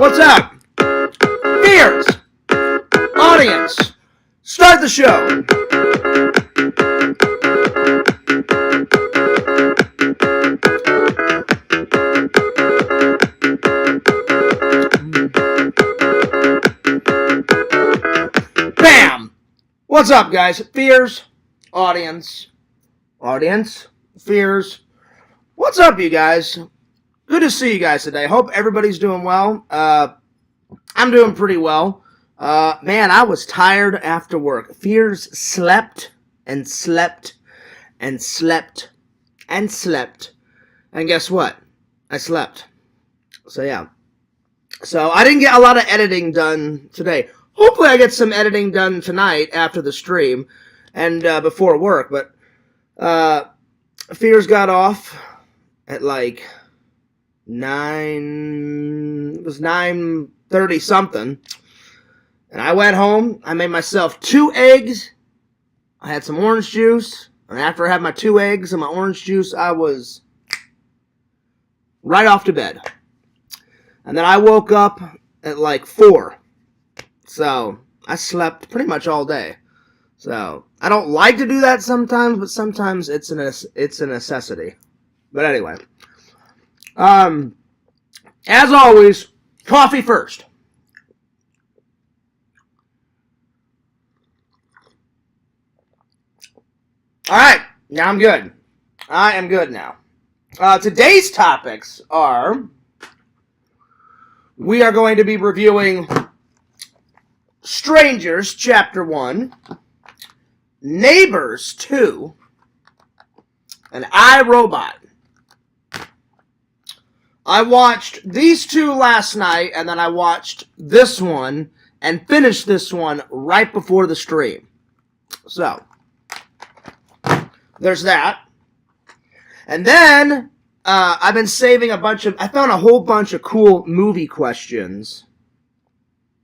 What's up? Fears! Audience! Start the show! Bam! What's up, guys? Fears, audience, fears. What's up, you guys? Good to see you guys today. Hope everybody's doing well. I'm doing pretty well. Man, I was tired after work. Fears slept and slept and slept and slept. And guess what? I slept. So, yeah. So, I didn't get a lot of editing done today. Hopefully I get some editing done tonight after the stream and before work. But Fears got off at like 9:30 something. And I went home. I made myself 2 eggs. I had some orange juice. And after I had my 2 eggs and my orange juice, I was right off to bed. And then I woke up at like 4. So, I slept pretty much all day. So, I don't like to do that sometimes, but sometimes it's a necessity. But anyway. As always, coffee first. Alright, now I'm good. I am good now. Today's topics are... We are going to be reviewing Strangers, Chapter 1, Neighbors 2, and Irobot. I watched these 2 last night, and then I watched this one, and finished this one right before the stream. So, there's that. And then, I've been saving I found a whole bunch of cool movie questions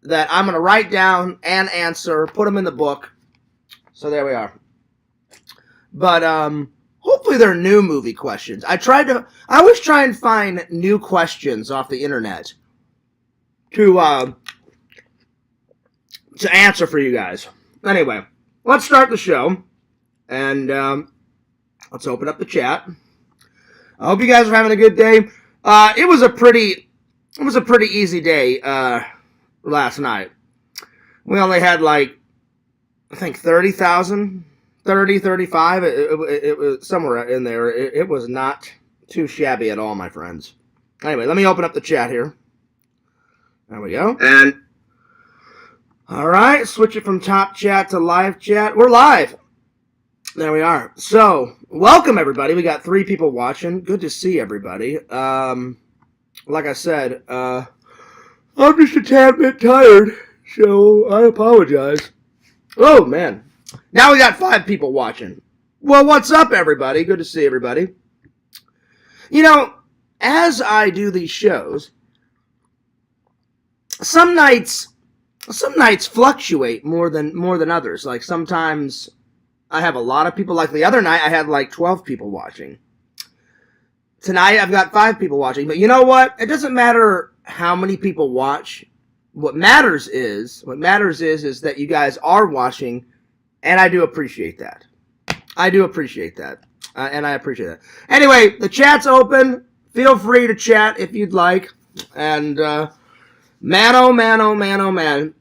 that I'm going to write down and answer, put them in the book. So there we are. But, hopefully they're new movie questions. I always try and find new questions off the internet to answer for you guys. Anyway, let's start the show. And, let's open up the chat. I hope you guys are having a good day. It was a pretty easy day, last night. We only had like, I think 30,000, 30, 35. It was somewhere in there. It was not too shabby at all, my friends. Anyway, let me open up the chat here. There we go. And, alright, switch it from top chat to live chat. We're live. There we are. So, welcome everybody. We got 3 people watching. Good to see everybody. Like I said, I'm just a tad bit tired, so I apologize. Oh, man. Now we got 5 people watching. Well, what's up, everybody? Good to see everybody. You know, as I do these shows, some nights fluctuate more than others. Like, sometimes I have a lot of people. Like, the other night, I had like 12 people watching. Tonight, I've got 5 people watching. But you know what? It doesn't matter how many people watch. What matters is that you guys are watching, and I do appreciate that. I do appreciate that. And I appreciate that. Anyway, the chat's open. Feel free to chat if you'd like. And, man, oh man, oh man, oh man,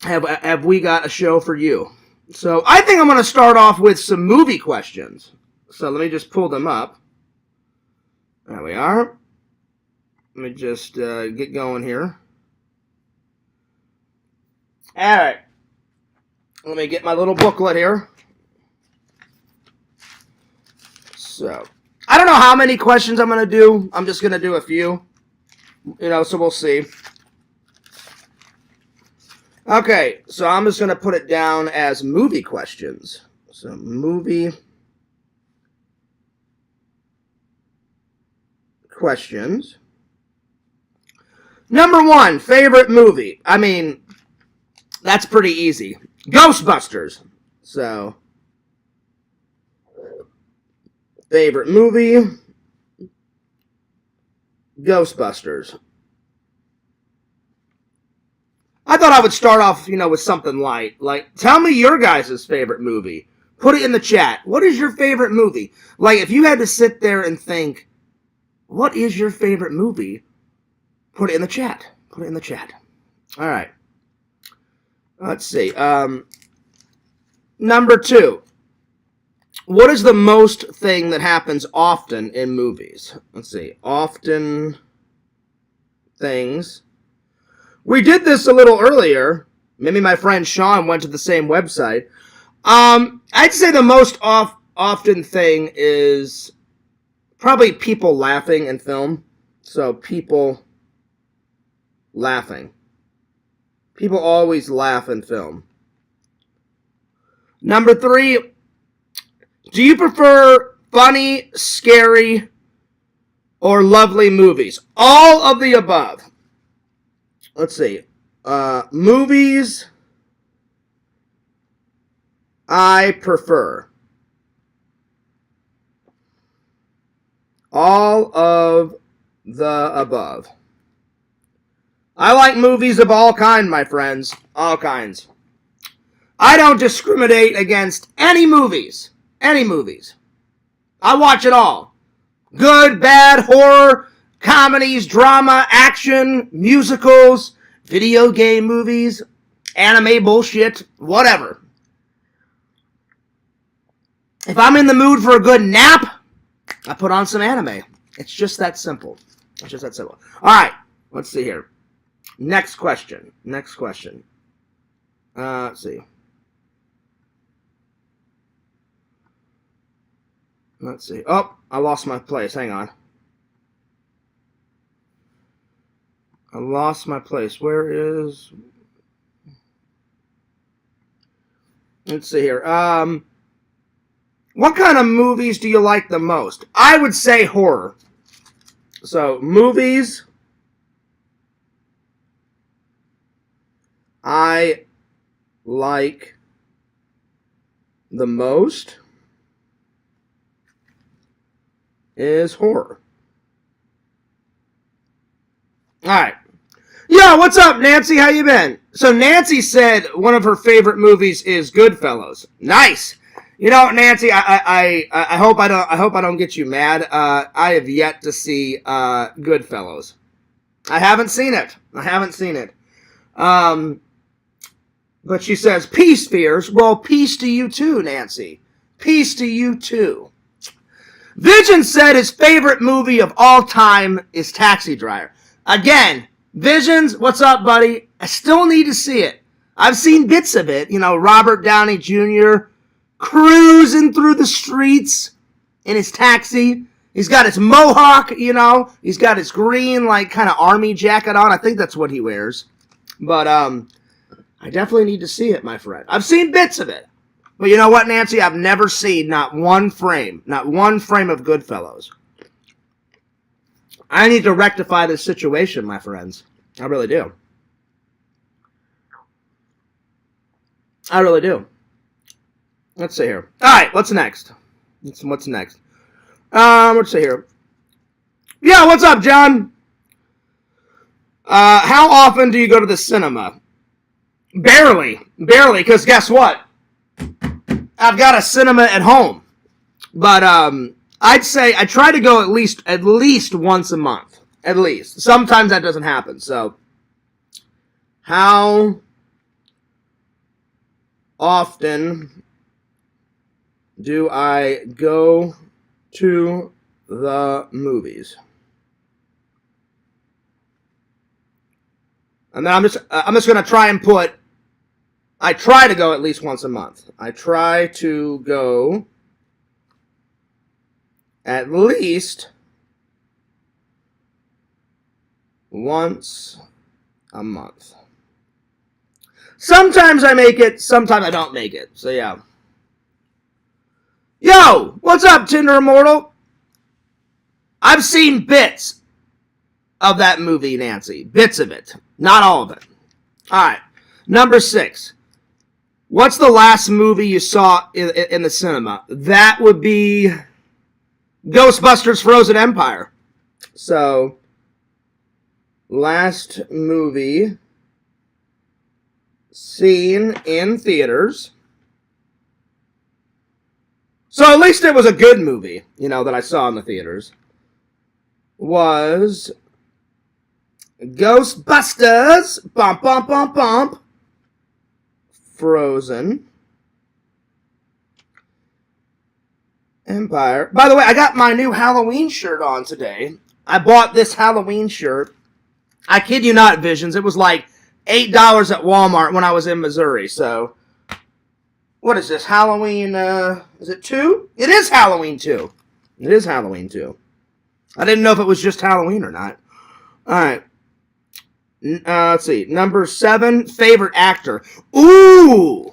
have we got a show for you. So, I think I'm going to start off with some movie questions. So, let me just pull them up. There we are. Let me just get going here. Alright. Let me get my little booklet here. So, I don't know how many questions I'm going to do. I'm just going to do a few. You know, so we'll see. Okay, so I'm just going to put it down as movie questions. So, movie questions. Number 1, favorite movie. I mean, that's pretty easy. Ghostbusters. So, favorite movie. Ghostbusters. I thought I would start off, with something light. Like, tell me your guys' favorite movie. Put it in the chat. What is your favorite movie? Like, if you had to sit there and think, what is your favorite movie? Put it in the chat. Put it in the chat. All right. Let's see. Number 2. What is the most thing that happens often in movies? Let's see. Often things. We did this a little earlier. Maybe my friend Sean went to the same website. I'd say the most often thing is probably people laughing in film. So people laughing. People always laugh in film. Number 3, do you prefer funny, scary, or lovely movies? All of the above. Let's see. Movies I prefer. All of the above. I like movies of all kinds, my friends. All kinds. I don't discriminate against any movies. Any movies. I watch it all. Good, bad, horror, comedies, drama, action, musicals, video game movies, anime bullshit, whatever. If I'm in the mood for a good nap, I put on some anime. It's just that simple. It's just that simple. All right, let's see here. Next question. Let's see. Let's see. Oh, I lost my place. Hang on. I lost my place. Where is... Let's see here. What kind of movies do you like the most? I would say horror. So, movies I like the most is horror. Alright. Yo, what's up, Nancy? How you been? So Nancy said one of her favorite movies is Goodfellas. Nice. You know, Nancy, I hope I don't get you mad. I have yet to see Goodfellas. I haven't seen it. But she says, peace, fears. Well, peace to you too, Nancy. Peace to you too. Vision said his favorite movie of all time is Taxi Driver. Again, Visions, what's up, buddy? I still need to see it. I've seen bits of it. You know, Robert Downey Jr. cruising through the streets in his taxi. He's got his mohawk, you know. He's got his green, like, kind of army jacket on. I think that's what he wears. But, I definitely need to see it, my friend. I've seen bits of it. But you know what, Nancy? I've never seen not one frame of Goodfellas. I need to rectify this situation, my friends. I really do. Let's see here. All right, what's next? Let's see here. Yeah, what's up, John? How often do you go to the cinema? Barely, because guess what? I've got a cinema at home. But I'd say I try to go at least once a month. At least. Sometimes that doesn't happen. So, how often do I go to the movies? And then I'm just going to try and put, I try to go at least once a month. I try to go at least once a month. Sometimes I make it, sometimes I don't make it. So yeah. Yo, what's up, Tinder Immortal? I've seen bits of that movie, Nancy. Bits of it. Not all of it. Alright. Number 6. What's the last movie you saw in the cinema? That would be Ghostbusters Frozen Empire. So, last movie seen in theaters. So at least it was a good movie, you know, that I saw in the theaters. Was Ghostbusters, bump, bump, bump, bump, Frozen, Empire. By the way, I got my new Halloween shirt on today. I bought this Halloween shirt. I kid you not, Visions. It was like $8 at Walmart when I was in Missouri. So, what is this? Halloween, is it 2? It is Halloween 2. It is Halloween 2. I didn't know if it was just Halloween or not. Alright. Let's see. Number 7, favorite actor. Ooh!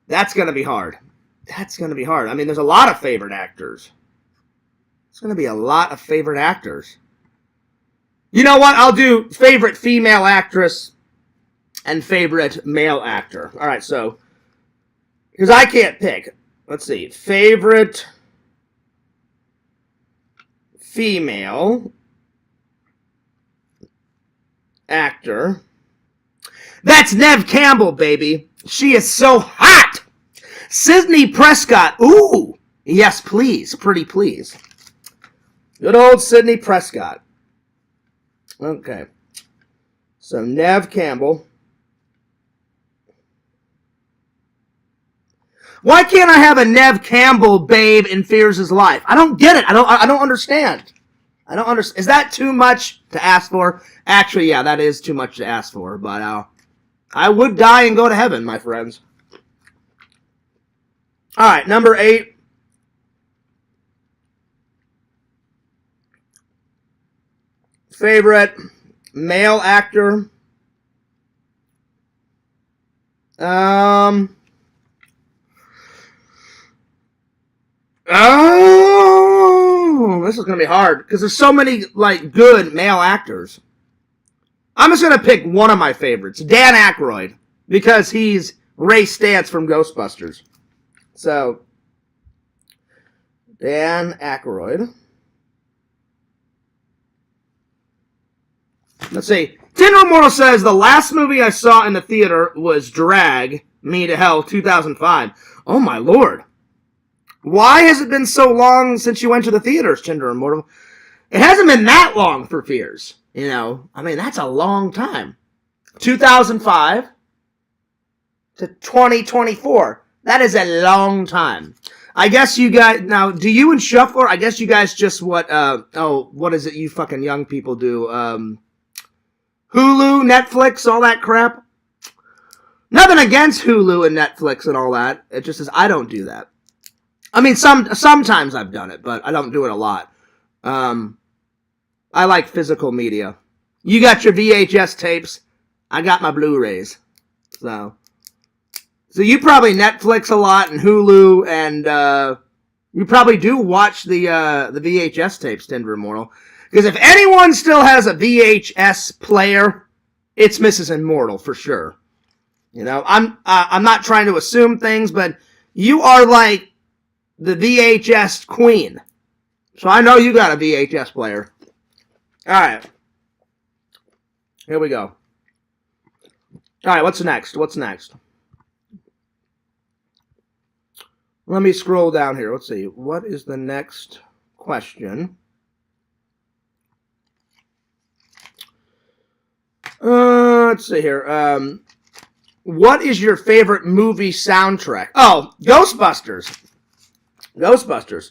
That's going to be hard. That's going to be hard. I mean, there's a lot of favorite actors. There's going to be a lot of favorite actors. You know what? I'll do favorite female actress and favorite male actor. All right, so, because I can't pick. Let's see. Favorite female actor. That's Neve Campbell, baby. She is so hot. Sidney Prescott. Ooh. Yes, please. Pretty please. Good old Sidney Prescott. Okay. So, Neve Campbell. Why can't I have a Neve Campbell babe in Fears' life? I don't get it. I don't understand. I don't understand. Is that too much to ask for? Actually, yeah, that is too much to ask for. But I would die and go to heaven, my friends. All right, number 8. Favorite male actor. Oh, this is going to be hard because there's so many like good male actors. I'm just going to pick one of my favorites, Dan Aykroyd, because he's Ray Stantz from Ghostbusters. So, Dan Aykroyd. Let's see. Tinder Immortal says, the last movie I saw in the theater was Drag Me to Hell 2005. Oh my lord. Why has it been so long since you went to the theaters, Tinder Immortal? It hasn't been that long for Fears. You know, I mean, that's a long time. 2005 to 2024. That is a long time. I guess you guys, now, do you and Shuffler, I guess you guys just what is it you fucking young people do? Hulu, Netflix, all that crap. Nothing against Hulu and Netflix and all that. It just is, I don't do that. I mean, sometimes I've done it, but I don't do it a lot. I like physical media. You got your VHS tapes. I got my Blu-rays. So you probably Netflix a lot and Hulu, and you probably do watch the VHS tapes, Tinder Immortal. Because if anyone still has a VHS player, it's Mrs. Immortal for sure. You know, I'm not trying to assume things, but you are like the VHS queen. So I know you got a VHS player. Alright. Here we go. Alright, what's next? Let me scroll down here. Let's see. What is the next question? Let's see here. What is your favorite movie soundtrack? Oh, Ghostbusters.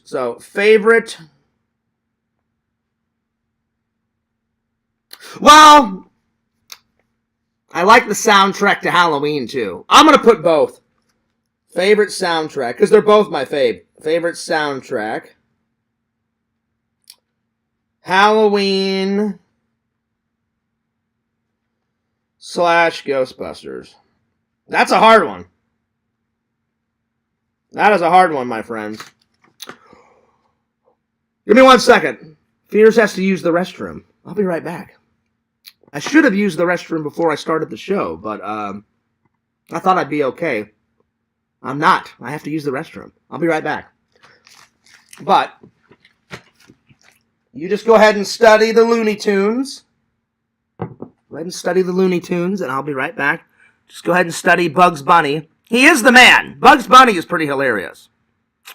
So, favorite. Well, I like the soundtrack to Halloween, too. I'm going to put both. Favorite soundtrack, because they're both my fave. Favorite soundtrack. Halloween / Ghostbusters. That's a hard one. That is a hard one, my friends. Give me 1 second. Fears has to use the restroom. I'll be right back. I should have used the restroom before I started the show, but I thought I'd be okay. I'm not. I have to use the restroom. I'll be right back. But you just go ahead and study the Looney Tunes. Go ahead and study the Looney Tunes, and I'll be right back Just go ahead and study Bugs Bunny. He is the man. Bugs Bunny is pretty hilarious.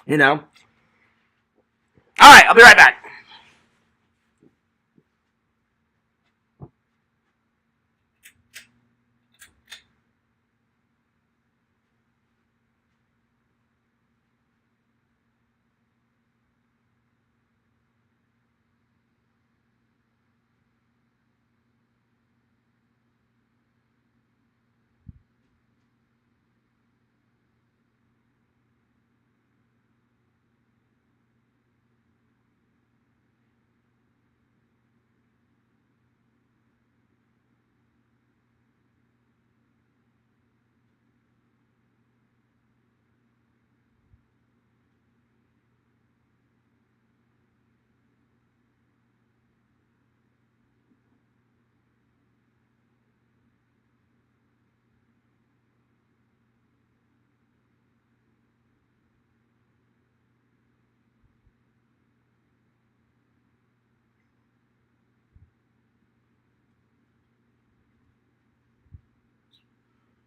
You know? All right, I'll be right back.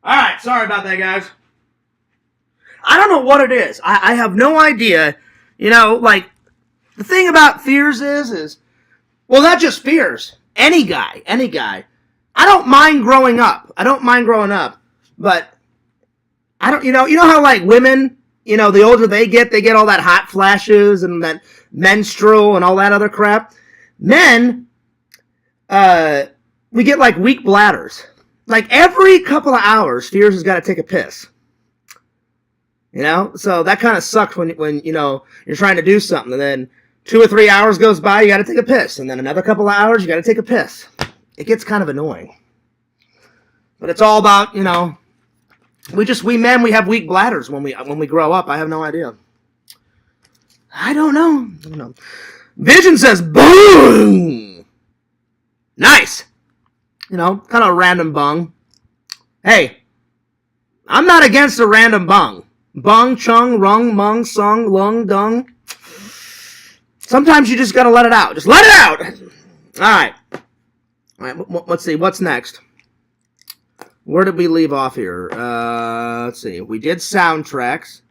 All right, sorry about that, guys. I don't know what it is. I have no idea. You know, like, the thing about fears is, well, not just fears. Any guy. I don't mind growing up. But I don't, you know how, like, women, you know, the older they get all that hot flashes and that menstrual and all that other crap. Men, we get, like, weak bladders. Like, every couple of hours, Fears has got to take a piss. You know? So that kind of sucks when, you know, you're trying to do something, and then 2 or 3 hours goes by, you got to take a piss. And then another couple of hours, you got to take a piss. It gets kind of annoying. But it's all about, you know, we men, we have weak bladders when we grow up. I have no idea. I don't know. Vision says, boom! Nice! You know, kind of a random bung. Hey, I'm not against a random bung. Bung, chung, rung, mung, sung, lung, dung. Sometimes you just gotta let it out. Just let it out! Alright. Alright, let's see. What's next? Where did we leave off here? Let's see. We did soundtracks.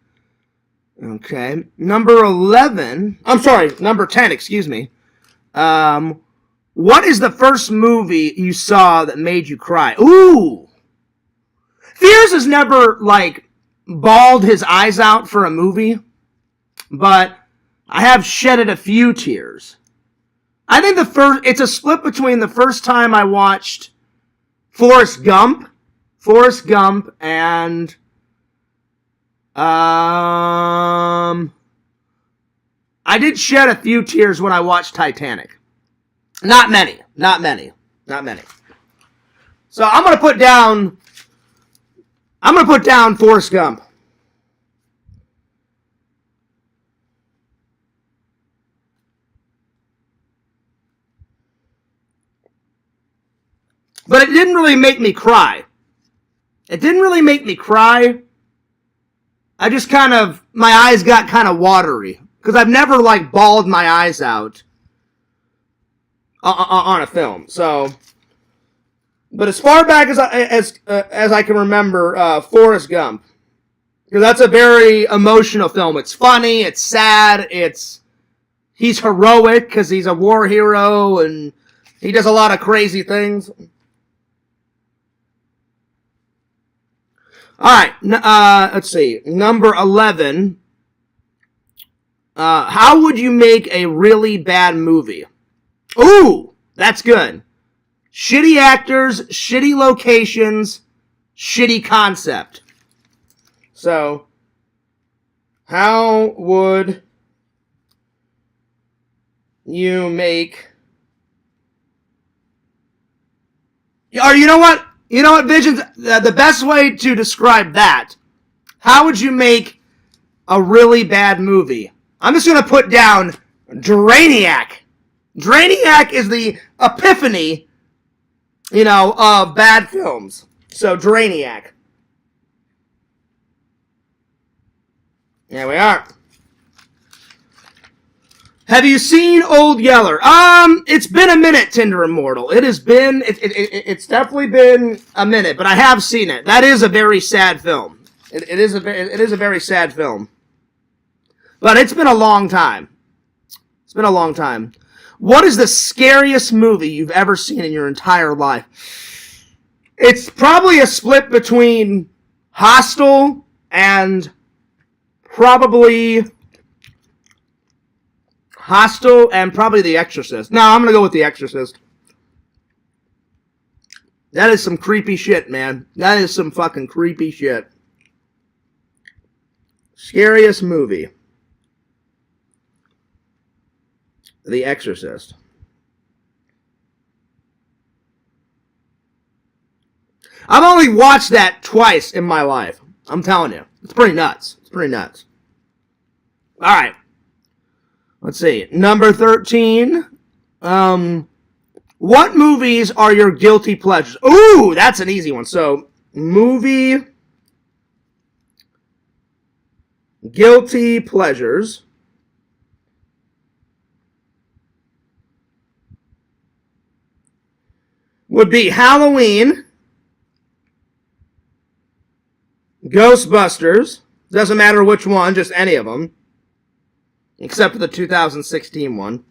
Okay. Number 11. I'm sorry, number 10, excuse me. What is the first movie you saw that made you cry? Ooh! Fears has never, like, bawled his eyes out for a movie, but I have shedded a few tears. I think it's a split between the first time I watched Forrest Gump, and, I did shed a few tears when I watched Titanic. Not many. So I'm gonna put down Forrest Gump. But it didn't really make me cry. I just my eyes got kind of watery. Because I've never, like, bawled my eyes out on a film. So, but as far back as I can remember, Forrest Gump. Because that's a very emotional film. It's funny, it's sad, he's heroic because he's a war hero and he does a lot of crazy things. Alright, let's see. Number 11. How would you make a really bad movie? Ooh, that's good. Shitty actors, shitty locations, shitty concept. So, how would you make... Or you know what? Visions? The best way to describe that, how would you make a really bad movie? I'm just going to put down Drainiac. Drainiac is the epiphany, of bad films. So, Drainiac. There we are. Have you seen Old Yeller? It's been a minute, Tinder Immortal. It has been, it's definitely been a minute, but I have seen it. That is a very sad film. It is a very sad film. But it's been a long time. It's been a long time. What is the scariest movie you've ever seen in your entire life? It's probably a split between Hostel and probably The Exorcist. No, I'm going to go with The Exorcist. That is some creepy shit, man. That is some fucking creepy shit. Scariest movie. The Exorcist. I've only watched that twice in my life. I'm telling you. It's pretty nuts. It's pretty nuts. Alright. Let's see. Number 13. What movies are your guilty pleasures? Ooh, that's an easy one. So, movie guilty pleasures. Would be Halloween, Ghostbusters, doesn't matter which one, just any of them, except for the 2016 one.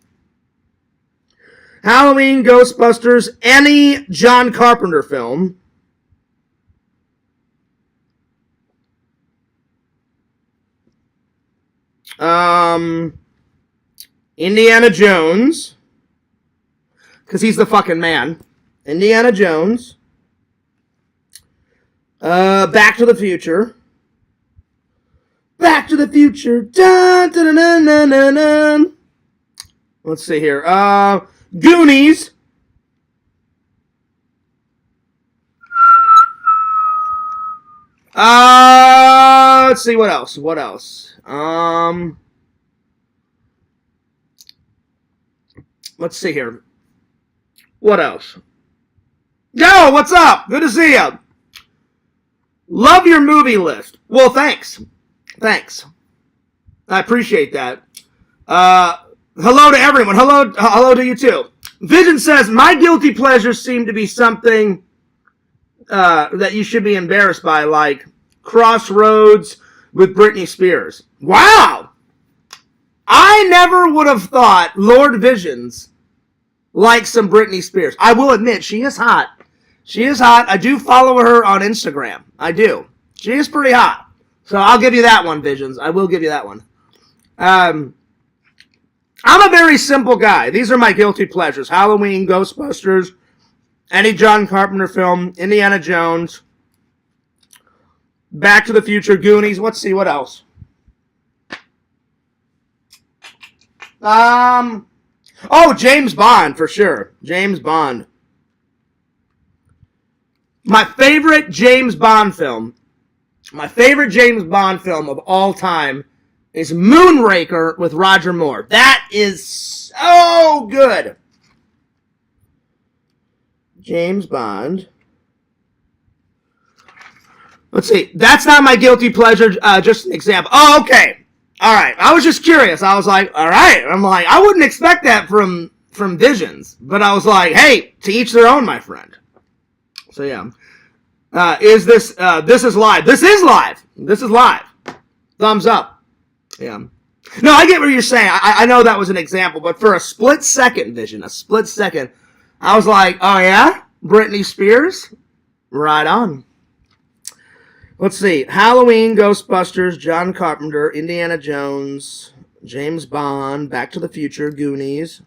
Halloween, Ghostbusters, any John Carpenter film. Indiana Jones, because he's the fucking man. Indiana Jones. Back to the Future. Back to the Future. Dun, dun, dun, dun, dun, dun. Let's see here. Goonies. Let's see what else. What else? Let's see here. What else? Yo, what's up? Good to see you. Love your movie list. Well, thanks. Thanks. I appreciate that. Hello to everyone. Hello to you too. Vision says, my guilty pleasures seem to be something that you should be embarrassed by, like Crossroads with Britney Spears. Wow! I never would have thought Lord Visions likes some Britney Spears. I will admit, she is hot. She is hot. I do follow her on Instagram. I do. She is pretty hot. So I'll give you that one, Visions. I will give you that one. I'm a very simple guy. These are my guilty pleasures. Halloween, Ghostbusters, any John Carpenter film, Indiana Jones, Back to the Future, Goonies. Let's see, what else? Oh, James Bond, for sure. James Bond. My favorite James Bond film of all time is Moonraker with Roger Moore. That is so good. James Bond. Let's see. That's not my guilty pleasure. Just an example. Oh, okay. All right. I was just curious. I was like, all right. I'm like, I wouldn't expect that from Visions. But I was like, hey, to each their own, my friend. So, yeah. Is this, this is live. This is live. This is live. Thumbs up. Yeah. No, I get what you're saying. I know that was an example, but for a split second, Vision, I was like, oh yeah? Britney Spears? Right on. Let's see. Halloween, Ghostbusters, John Carpenter, Indiana Jones, James Bond, Back to the Future, Goonies.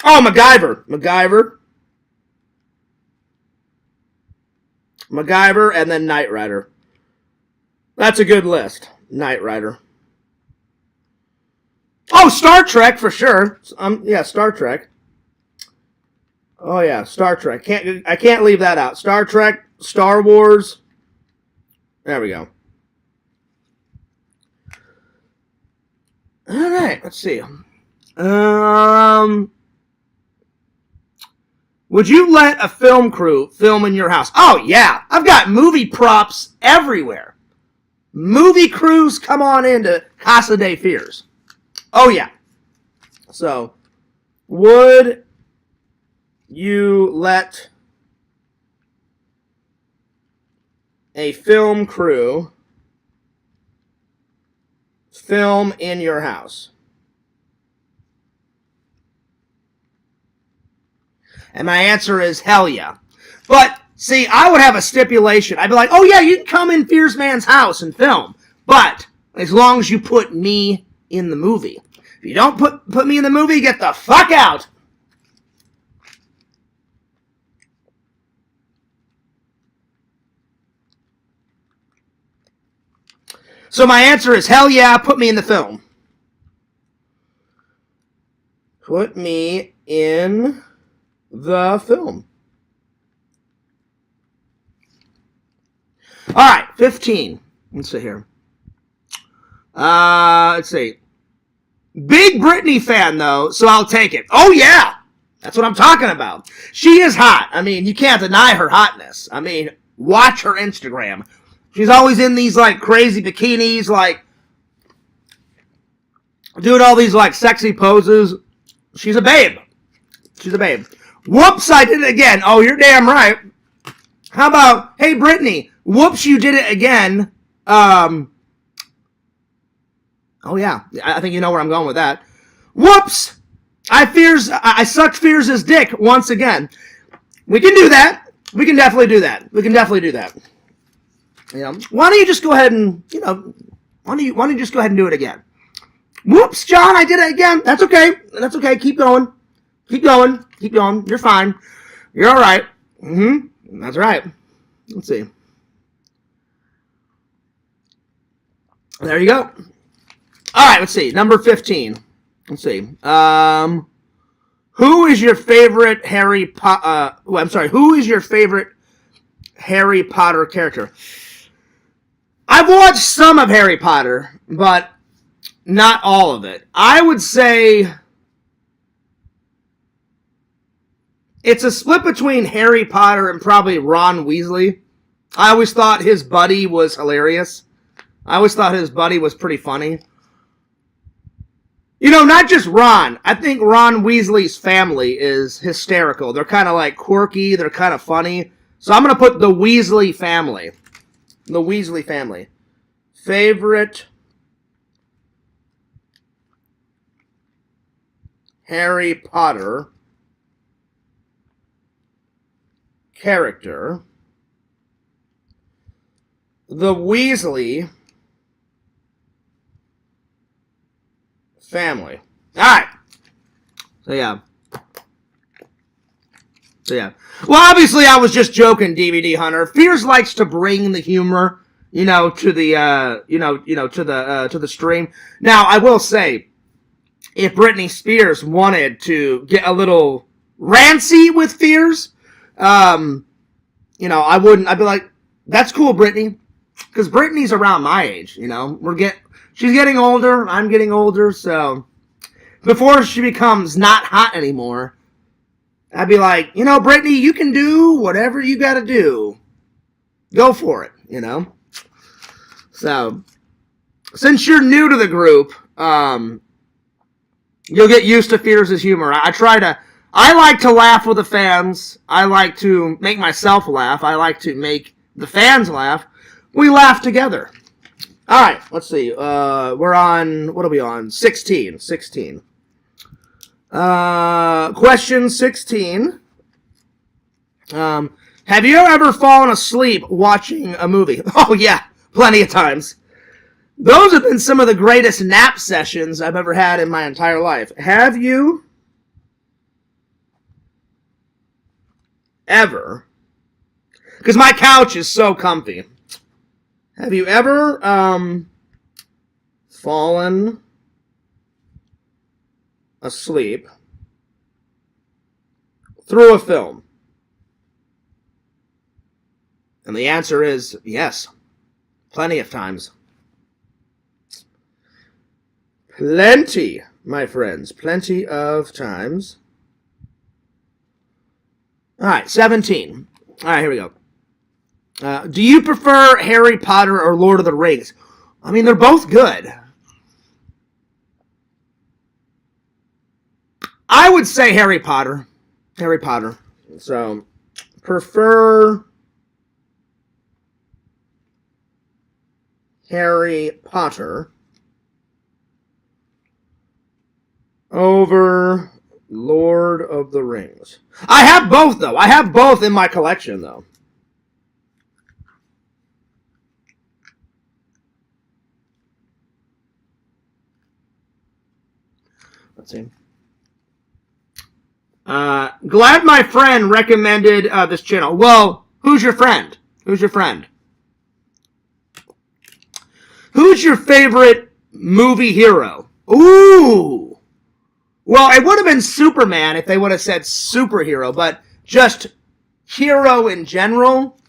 Oh, MacGyver, and then Knight Rider. That's a good list. Knight Rider. Oh, Star Trek for sure. Yeah, Star Trek. Oh yeah, Star Trek. I can't leave that out. Star Trek, Star Wars. There we go. All right, let's see. Would you let a film crew film in your house? Oh yeah, I've got movie props everywhere. Movie crews, come on into Casa de Fears. Oh, yeah. So, would you let a film crew film in your house? And my answer is hell yeah. But, see, I would have a stipulation. I'd be like, oh yeah, you can come in Fierce Man's house and film. But, as long as you put me in the movie. If you don't put me in the movie, get the fuck out. So my answer is hell yeah, put me in the film. Put me in the film. All right, 15. Let's see here. Let's see. Big Britney fan, though, so I'll take it. Oh, yeah. That's what I'm talking about. She is hot. I mean, you can't deny her hotness. I mean, watch her Instagram. She's always in these, like, crazy bikinis, like, doing all these, like, sexy poses. She's a babe. She's a babe. Whoops, I did it again. Oh, you're damn right. How about, hey, Brittany, whoops, you did it again. Oh, yeah. I think you know where I'm going with that. Whoops! I sucked Fears' dick once again. We can do that. We can definitely do that. We can definitely do that. You know, why don't you just go ahead and, you know, why don't you just go ahead and do it again? Whoops, John, I did it again. That's okay. That's okay. Keep going. Keep going. Keep going. You're fine. You're all right. That's right. Let's see. There you go. All right, let's see. Number 15. Let's see. Who is your favorite Harry Potter? Who is your favorite Harry Potter character? I've watched some of Harry Potter, but not all of it. I would say it's a split between Harry Potter and probably Ron Weasley. I always thought his buddy was hilarious. I always thought his buddy was pretty funny. You know, not just Ron. I think Ron Weasley's family is hysterical. They're kind of like quirky. They're kind of funny. So I'm going to put the Weasley family. The Weasley family. Favorite Harry Potter character. The Weasley family. All right. So yeah. Well, obviously, I was just joking, DVD Hunter. Fears likes to bring the humor, you know, to the, to the stream. Now, I will say, if Britney Spears wanted to get a little rancy with Fears, you know, I'd be like, that's cool, Britney, because Britney's around my age. You know, she's getting older. I'm getting older, so before she becomes not hot anymore, I'd be like, you know, Brittany, you can do whatever you got to do. Go for it, you know. So, since you're new to the group, you'll get used to Fears' humor. I like to laugh with the fans. I like to make myself laugh. I like to make the fans laugh. We laugh together. All right, let's see. We're on, what are we on? 16. Question 16. Have you ever fallen asleep watching a movie? Oh, yeah, plenty of times. Those have been some of the greatest nap sessions I've ever had in my entire life. Have you ever, because my couch is so comfy, have you ever fallen asleep through a film? And the answer is yes. Plenty of times. Plenty, my friends. Plenty of times. All right, 17. All right, here we go. Do you prefer Harry Potter or Lord of the Rings? I mean, they're both good. I would say Harry Potter. Harry Potter. So, prefer Harry Potter over Lord of the Rings. I have both, though. I have both in my collection, though. Let's see. Glad my friend recommended this channel. Well, who's your friend? Who's your friend? Who's your favorite movie hero? Ooh. Well, it would have been Superman if they would have said superhero, but just hero in general?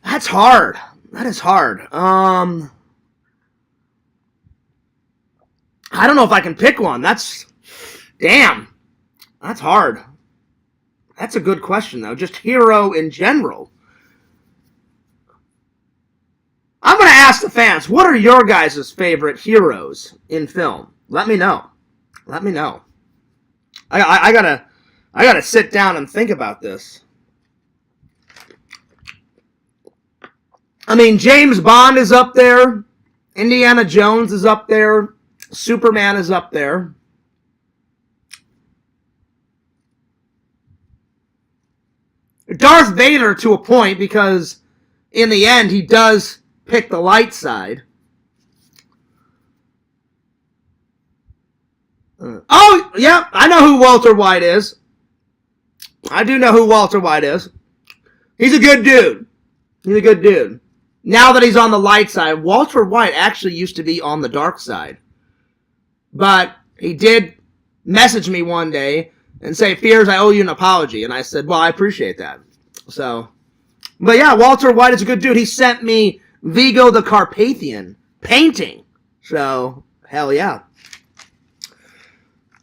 That's hard. That is hard. I don't know if I can pick one. Damn. That's hard. That's a good question, though. Just hero in general. I'm going to ask the fans, what are your guys' favorite heroes in film? Let me know. Let me know. I gotta sit down and think about this. I mean, James Bond is up there. Indiana Jones is up there. Superman is up there. Darth Vader to a point, because in the end he does pick the light side. Oh, yeah, I know who Walter White is. I do know who Walter White is. He's a good dude. He's a good dude. Now that he's on the light side, Walter White actually used to be on the dark side. But he did message me one day and say, Fears, I owe you an apology. And I said, well, I appreciate that. So, but yeah, Walter White is a good dude. He sent me Vigo the Carpathian painting. So, hell yeah.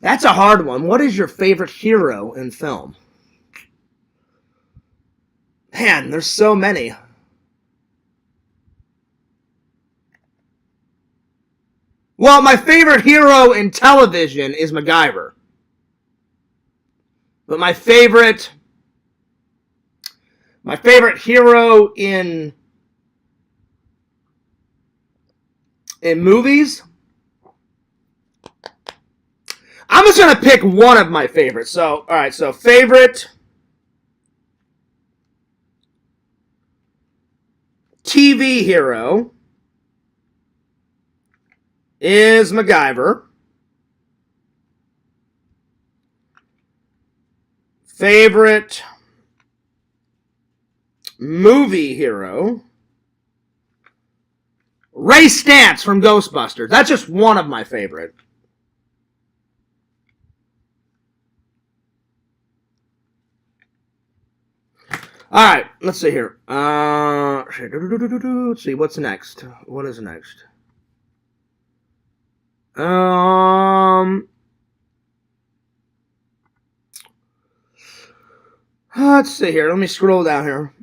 That's a hard one. What is your favorite hero in film? Man, there's so many. Well, my favorite hero in television is MacGyver. But my favorite hero in movies, I'm just going to pick one of my favorites. So, all right, so favorite TV hero is MacGyver. Favorite movie hero, Ray Stantz from Ghostbusters. That's just one of my favorite. All right, let's see here. Let's see, what's next? What is next? Let's see here. Let me scroll down here.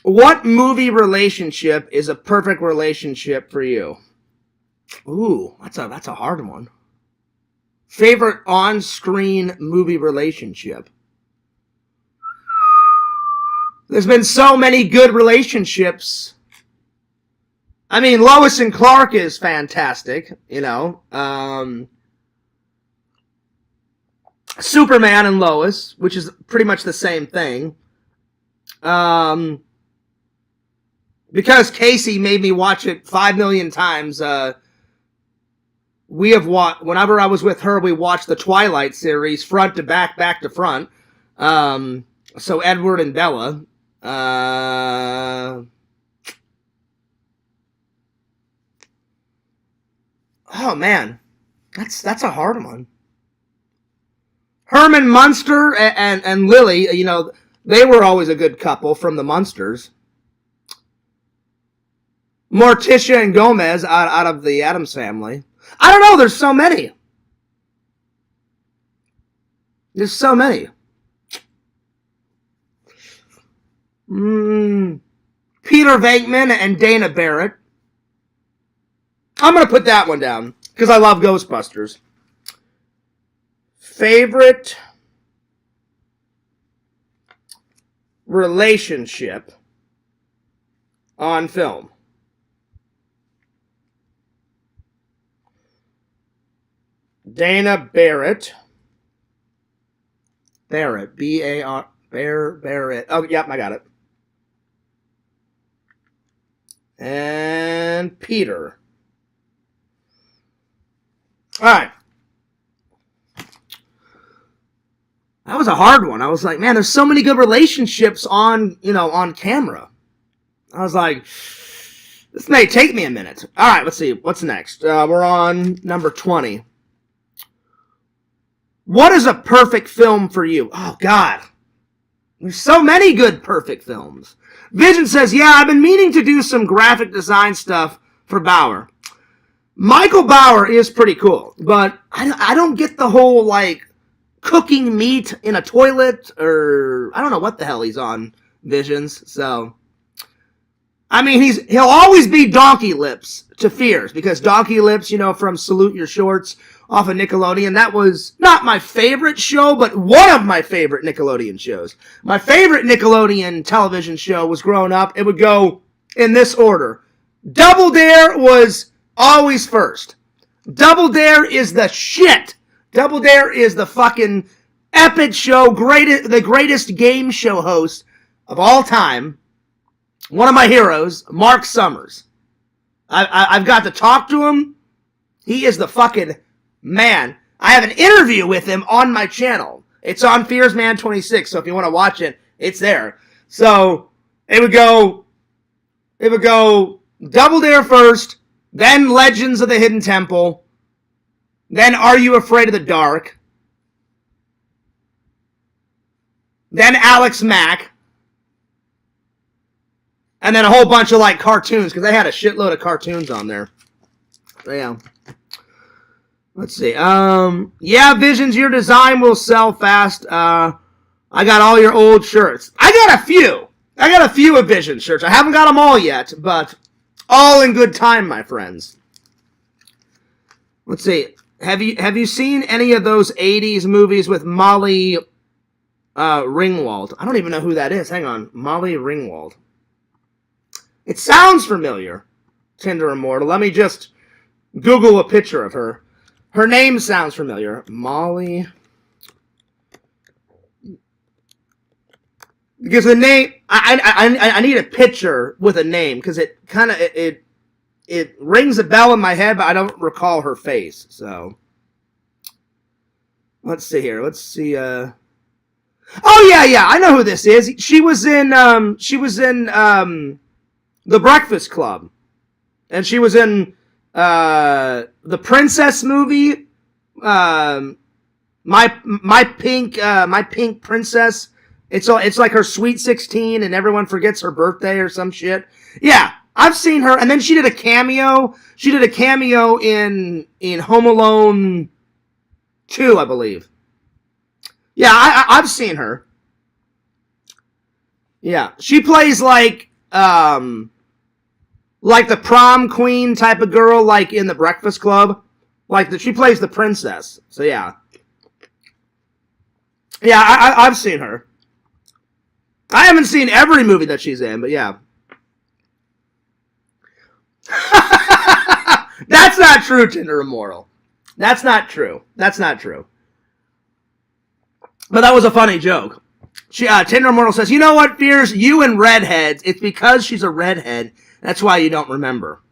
What movie relationship is a perfect relationship for you? Ooh, that's a hard one. Favorite on-screen movie relationship? There's been so many good relationships. I mean, Lois and Clark is fantastic, you know. Superman and Lois, which is pretty much the same thing. Because Casey made me watch it 5 million times, whenever I was with her, we watched the Twilight series front to back to front. So Edward and Bella. Oh man, that's a hard one. Herman Munster and Lily, you know, they were always a good couple from the Munsters. Morticia and Gomez out of the Addams Family. I don't know, there's so many. There's so many. Peter Venkman and Dana Barrett. I'm going to put that one down because I love Ghostbusters. favorite relationship on film. Dana Barrett. Barrett. Barrett. Oh, yep, I got it. And Peter. All right. That was a hard one. I was like, man, there's so many good relationships on camera. I was like, this may take me a minute. All right, let's see. What's next? We're on number 20. What is a perfect film for you? Oh, God. There's so many good perfect films. Vision says, yeah, I've been meaning to do some graphic design stuff for Bauer. Michael Bauer is pretty cool, but I don't get the whole, like, cooking meat in a toilet, or I don't know what the hell he's on, Visions. So, I mean, he'll always be Donkey Lips to Fears, because Donkey Lips, from Salute Your Shorts off of Nickelodeon, that was not my favorite show, but one of my favorite Nickelodeon shows. My favorite Nickelodeon television show was growing up. It would go in this order. Double Dare was always first. Double Dare is the shit. Double Dare is the fucking epic show, the greatest game show host of all time. One of my heroes, Mark Summers. I've got to talk to him. He is the fucking man. I have an interview with him on my channel. It's on FearsMan26, so if you want to watch it, it's there. So it would go Double Dare first, then Legends of the Hidden Temple, then Are You Afraid of the Dark, then Alex Mack, and then a whole bunch of like cartoons, because they had a shitload of cartoons on there. So yeah. Let's see. Yeah, Visions, your design will sell fast. I got all your old shirts. I got a few of Vision shirts. I haven't got them all yet, but all in good time, my friends. Let's see. Have you seen any of those 80s movies with Molly Ringwald? I don't even know who that is. Hang on. Molly Ringwald. It sounds familiar. Tinder Immortal. Let me just Google a picture of her. Her name sounds familiar. Molly. Because the name, I need a picture with a name, because it kind of, it rings a bell in my head, but I don't recall her face, so. Let's see here. Let's see, oh yeah, I know who this is. She was in The Breakfast Club. And she was in, the Princess movie, My Pink Princess. It's like her Sweet 16 and everyone forgets her birthday or some shit. Yeah, I've seen her. And then she did a cameo. She did a cameo in Home Alone 2, I believe. Yeah, I've seen her. Yeah, she plays like the prom queen type of girl, like in The Breakfast Club. She plays the princess. So yeah. Yeah, I've seen her. I haven't seen every movie that she's in, but yeah. That's not true, Tinder Immortal. That's not true. That's not true. But that was a funny joke. Tinder Immortal says, you know what, Fears? You and redheads, it's because she's a redhead. That's why you don't remember.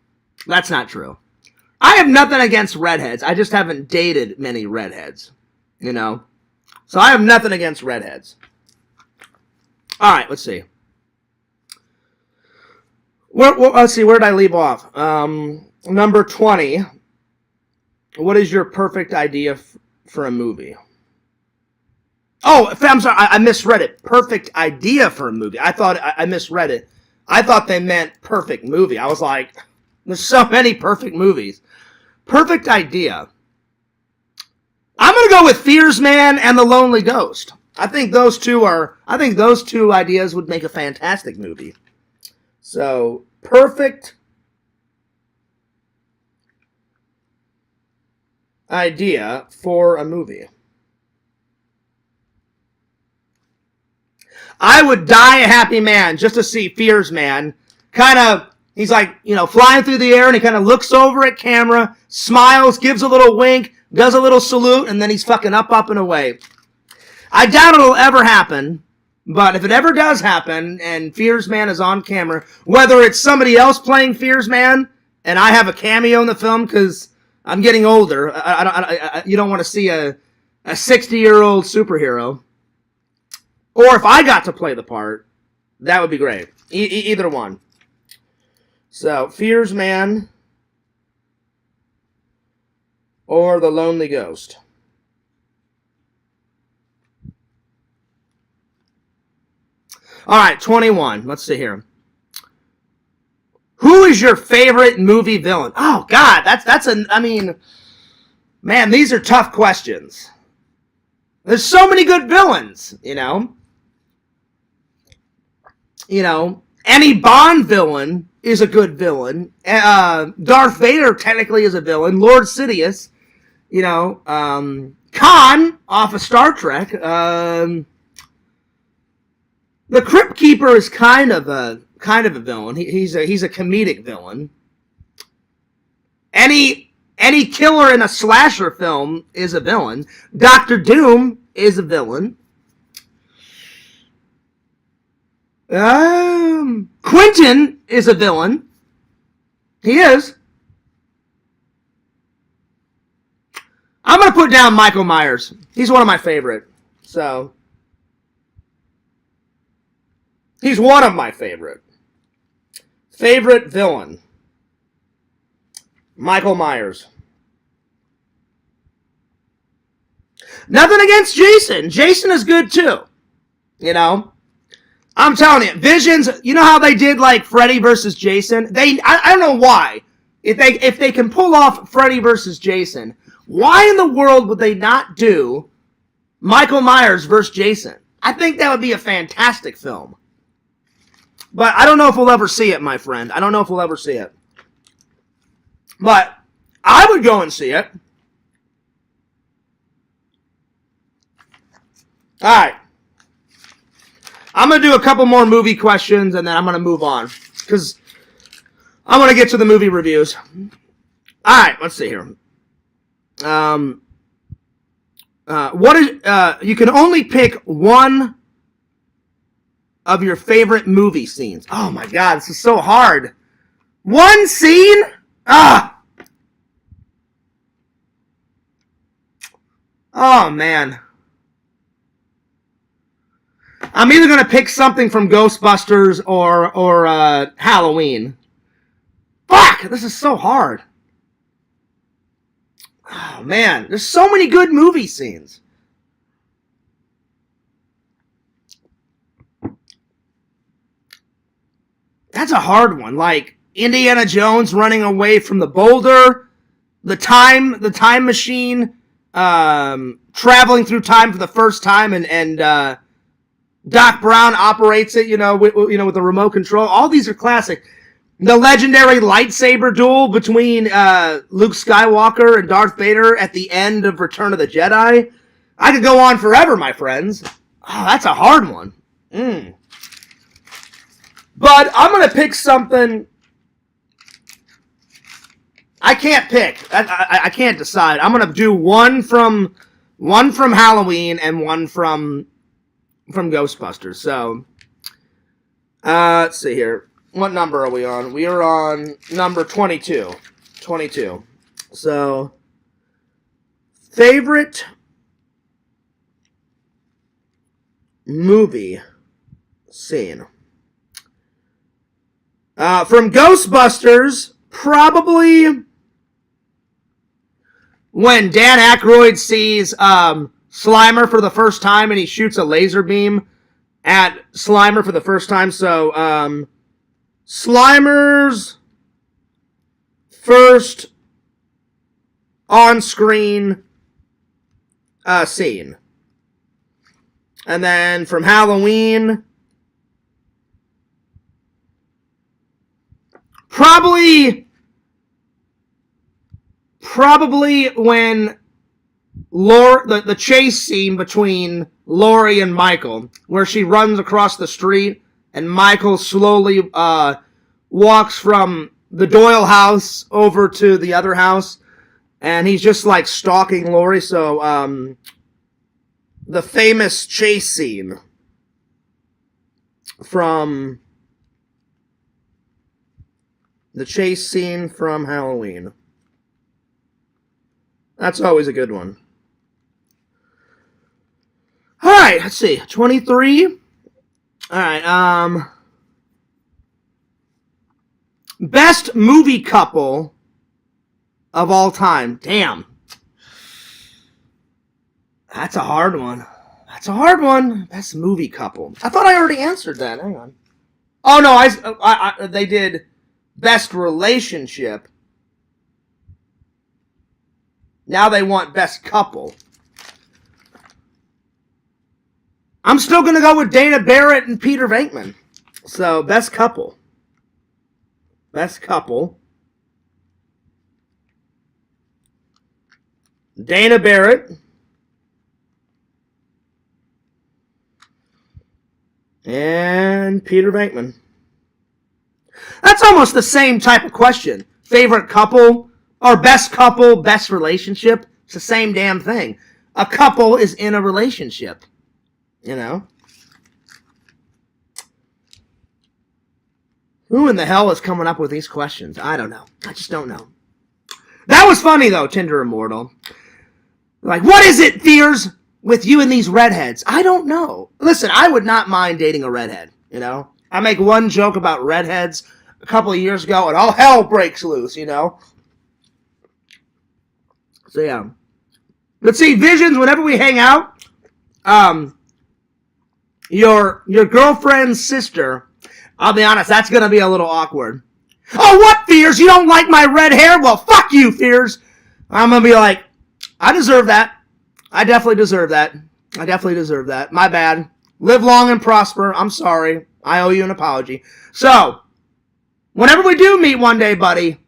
That's not true. I have nothing against redheads. I just haven't dated many redheads. You know? So I have nothing against redheads. Alright, let's see. Let's see, where did I leave off? Number 20. What is your perfect idea for a movie? Oh, I'm sorry, I misread it. Perfect idea for a movie. I thought I misread it. I thought they meant perfect movie. I was like, there's so many perfect movies. Perfect idea. I'm going to go with Fears Man and The Lonely Ghost. I think those two ideas would make a fantastic movie. So, perfect idea for a movie. I would die a happy man just to see Fears Man. He's like, flying through the air, and he kind of looks over at camera, smiles, gives a little wink, does a little salute, and then he's fucking up and away. I doubt it'll ever happen, but if it ever does happen, and Fears Man is on camera, whether it's somebody else playing Fears Man, and I have a cameo in the film, because I'm getting older, you don't want to see a 60-year-old superhero, or if I got to play the part, that would be great. Either one. So, Fears Man or The Lonely Ghost. All right, 21. Let's see here. Who is your favorite movie villain? Oh, God, man, these are tough questions. There's so many good villains, any Bond villain is a good villain. Darth Vader technically is a villain. Lord Sidious, Khan off of Star Trek. The Crypt Keeper is kind of a villain. He's a comedic villain. Any killer in a slasher film is a villain. Dr. Doom is a villain. Quentin is a villain. He is. I'm going to put down Michael Myers. He's one of my favorite. So, he's one of my favorite. Favorite villain. Michael Myers. Nothing against Jason. Jason is good too. I'm telling you, Visions, you know how they did like Freddy versus Jason? I don't know why. If they can pull off Freddy versus Jason, why in the world would they not do Michael Myers versus Jason? I think that would be a fantastic film. But I don't know if we'll ever see it, my friend. I don't know if we'll ever see it. But I would go and see it. Alright. I'm going to do a couple more movie questions, and then I'm going to move on. Because I'm going to get to the movie reviews. Alright, let's see here. You can only pick one of your favorite movie scenes. Oh my God, this is so hard. One scene? Oh man. I'm either going to pick something from Ghostbusters or Halloween. Fuck, this is so hard. Oh man, there's so many good movie scenes. That's a hard one. Like Indiana Jones running away from the boulder, the time machine, traveling through time for the first time, and Doc Brown operates it, with the remote control. All these are classic. The legendary lightsaber duel between Luke Skywalker and Darth Vader at the end of Return of the Jedi. I could go on forever, my friends. Oh, that's a hard one. But I'm going to pick something. I can't pick. I can't decide. I'm going to do one from Halloween and one from Ghostbusters. So, let's see here. What number are we on? We are on number 22. 22. So, favorite movie scene. From Ghostbusters, probably when Dan Aykroyd sees Slimer for the first time and he shoots a laser beam at Slimer for the first time. So, Slimer's first on-screen scene. And then from Halloween, probably when the chase scene between Lori and Michael, where she runs across the street and Michael slowly walks from the Doyle house over to the other house, and he's just like stalking Lori. So the famous chase scene from Halloween. That's always a good one. All right, let's see. 23. All right. Best movie couple of all time. Damn. That's a hard one. Best movie couple. I thought I already answered that. Hang on. Oh, no. They did best relationship. Now they want best couple. I'm still going to go with Dana Barrett and Peter Venkman. So, best couple. Dana Barrett. And Peter Venkman. That's almost the same type of question. Favorite couple or best relationship. It's the same damn thing. A couple is in a relationship. You know? Who in the hell is coming up with these questions? I don't know. I just don't know. That was funny, though, Tinder Immortal. Like, what is it, Fears, with you and these redheads? I don't know. Listen, I would not mind dating a redhead, you know? I make one joke about redheads a couple of years ago, and all hell breaks loose, you know? So, yeah. Let's see, Visions, whenever we hang out, your girlfriend's sister, I'll be honest, that's going to be a little awkward. Oh, what, Fears? You don't like my red hair? Well, fuck you, Fears. I'm going to be like, I deserve that. I definitely deserve that. My bad. Live long and prosper. I'm sorry. I owe you an apology. So, whenever we do meet one day, buddy,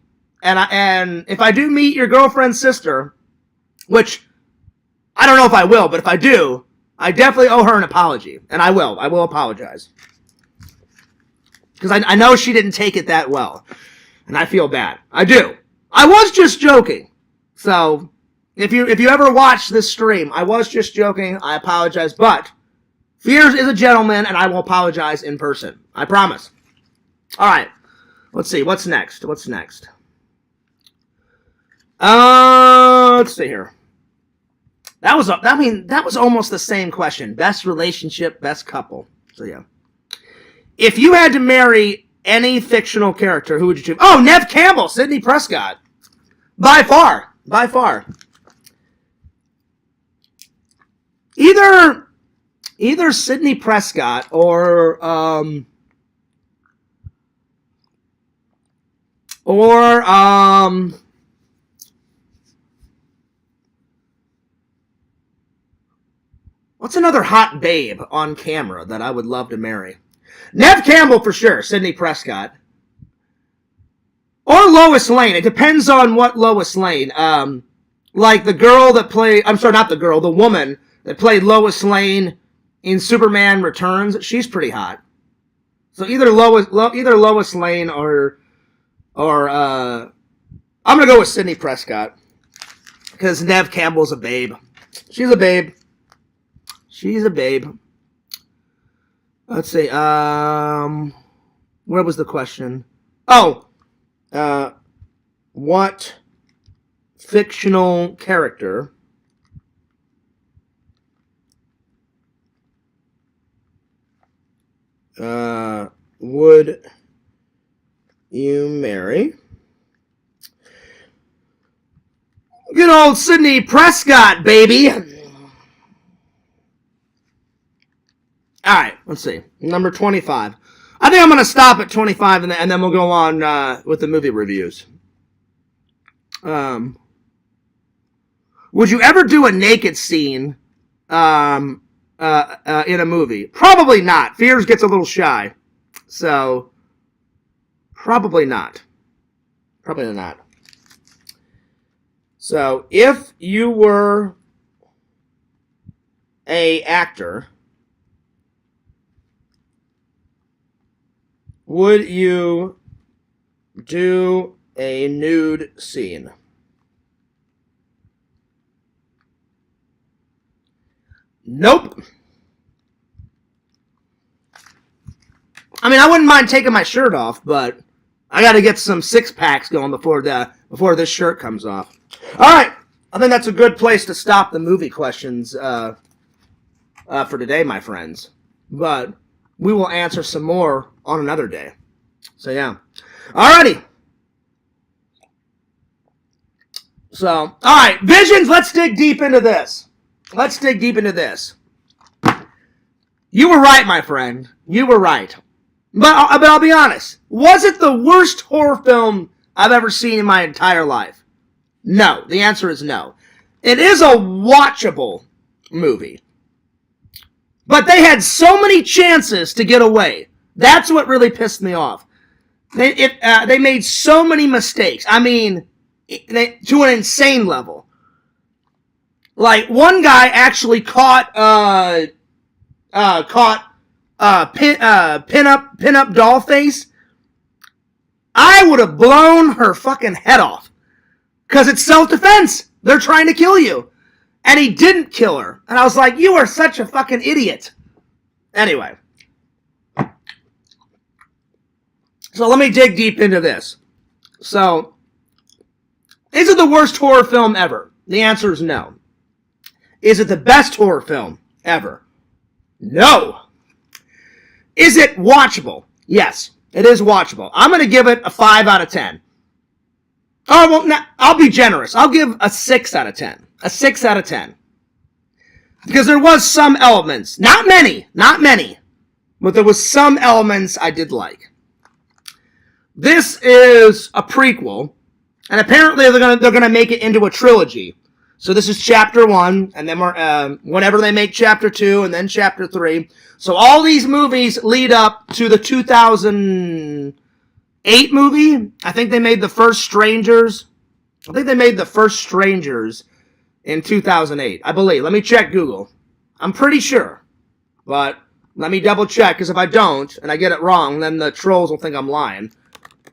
and if I do meet your girlfriend's sister, which I don't know if I will, but if I do, I definitely owe her an apology. And I will. I will apologize. Because I know she didn't take it that well. And I feel bad. I do. I was just joking. So, if you ever watch this stream, I was just joking. I apologize. But, Fears is a gentleman, and I will apologize in person. I promise. Alright. Let's see. What's next? Let's see here. That was almost the same question. Best relationship, best couple. So, yeah. If you had to marry any fictional character, who would you choose? Oh, Nev Campbell, Sidney Prescott. By far. Either Sidney Prescott or what's another hot babe on camera that I would love to marry? Nev Campbell for sure, Sidney Prescott. Or Lois Lane. It depends on what Lois Lane. Like the girl that played, the woman that played Lois Lane in Superman Returns, she's pretty hot. So either Lois Lane or I'm gonna go with Sidney Prescott. Because Nev Campbell's a babe. She's a babe. Let's see, where was the question? Oh, what fictional character would you marry? Good old Sidney Prescott, baby! Alright, let's see. Number 25. I think I'm going to stop at 25 and then we'll go on with the movie reviews. Would you ever do a naked scene in a movie? Probably not. Fears gets a little shy. So, probably not. So, if you were... a actor would you do a nude scene? Nope. I mean, I wouldn't mind taking my shirt off, but I got to get some six-packs going before this shirt comes off. All right. I think that's a good place to stop the movie questions for today, my friends. But we will answer some more on another day. So, yeah. Alrighty. So, all right. Visions, let's dig deep into this. You were right, my friend. You were right. But I'll be honest. Was it the worst horror film I've ever seen in my entire life? No. The answer is no. It is a watchable movie. But they had so many chances to get away. That's what really pissed me off. They made so many mistakes. I mean, to an insane level. Like, one guy actually caught pin-up doll face. I would have blown her fucking head off. Because it's self-defense. They're trying to kill you. And he didn't kill her. And I was like, you are such a fucking idiot. Anyway. So let me dig deep into this. So, is it the worst horror film ever? The answer is no. Is it the best horror film ever? No. Is it watchable? Yes, it is watchable. I'm going to give it a 5 out of 10. Oh, well, I'll be generous. I'll give a 6 out of 10. A 6 out of 10. Because there was some elements. Not many. But there was some elements I did like. This is a prequel. And apparently they're gonna make it into a trilogy. So this is chapter 1, and then whenever they make chapter 2, and then chapter 3. So all these movies lead up to the 2008 movie. I think they made the first Strangers. In 2008, I believe. Let me check Google. I'm pretty sure. But let me double check, because if I don't, and I get it wrong, then the trolls will think I'm lying.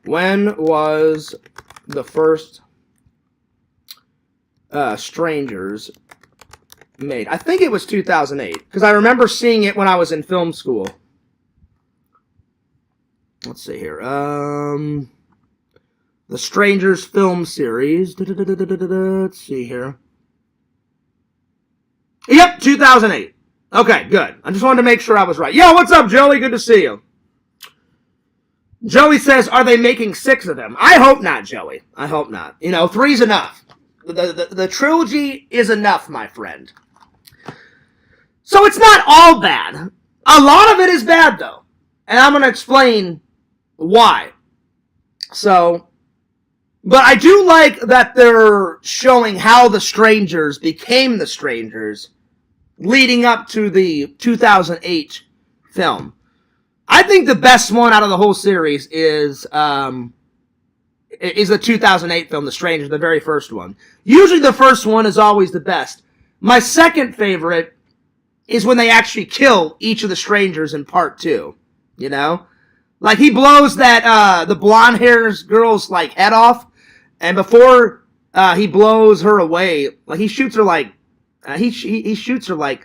When was the first Strangers made? I think it was 2008, because I remember seeing it when I was in film school. Let's see here. The Strangers film series. Let's see here. Yep, 2008. Okay, good. I just wanted to make sure I was right. Yo, what's up, Joey? Good to see you. Joey says, are they making 6 of them? I hope not, Joey. I hope not. 3's enough. The trilogy is enough, my friend. So it's not all bad. A lot of it is bad, though. And I'm going to explain why. So, but I do like that they're showing how the Strangers became the Strangers leading up to the 2008 film. I think the best one out of the whole series is the 2008 film, The Strangers, the very first one. Usually the first one is always the best. My second favorite is when they actually kill each of the Strangers in part 2. Like, he blows the blonde-haired girl's, head off, and before he blows her away, he shoots her, he shoots her,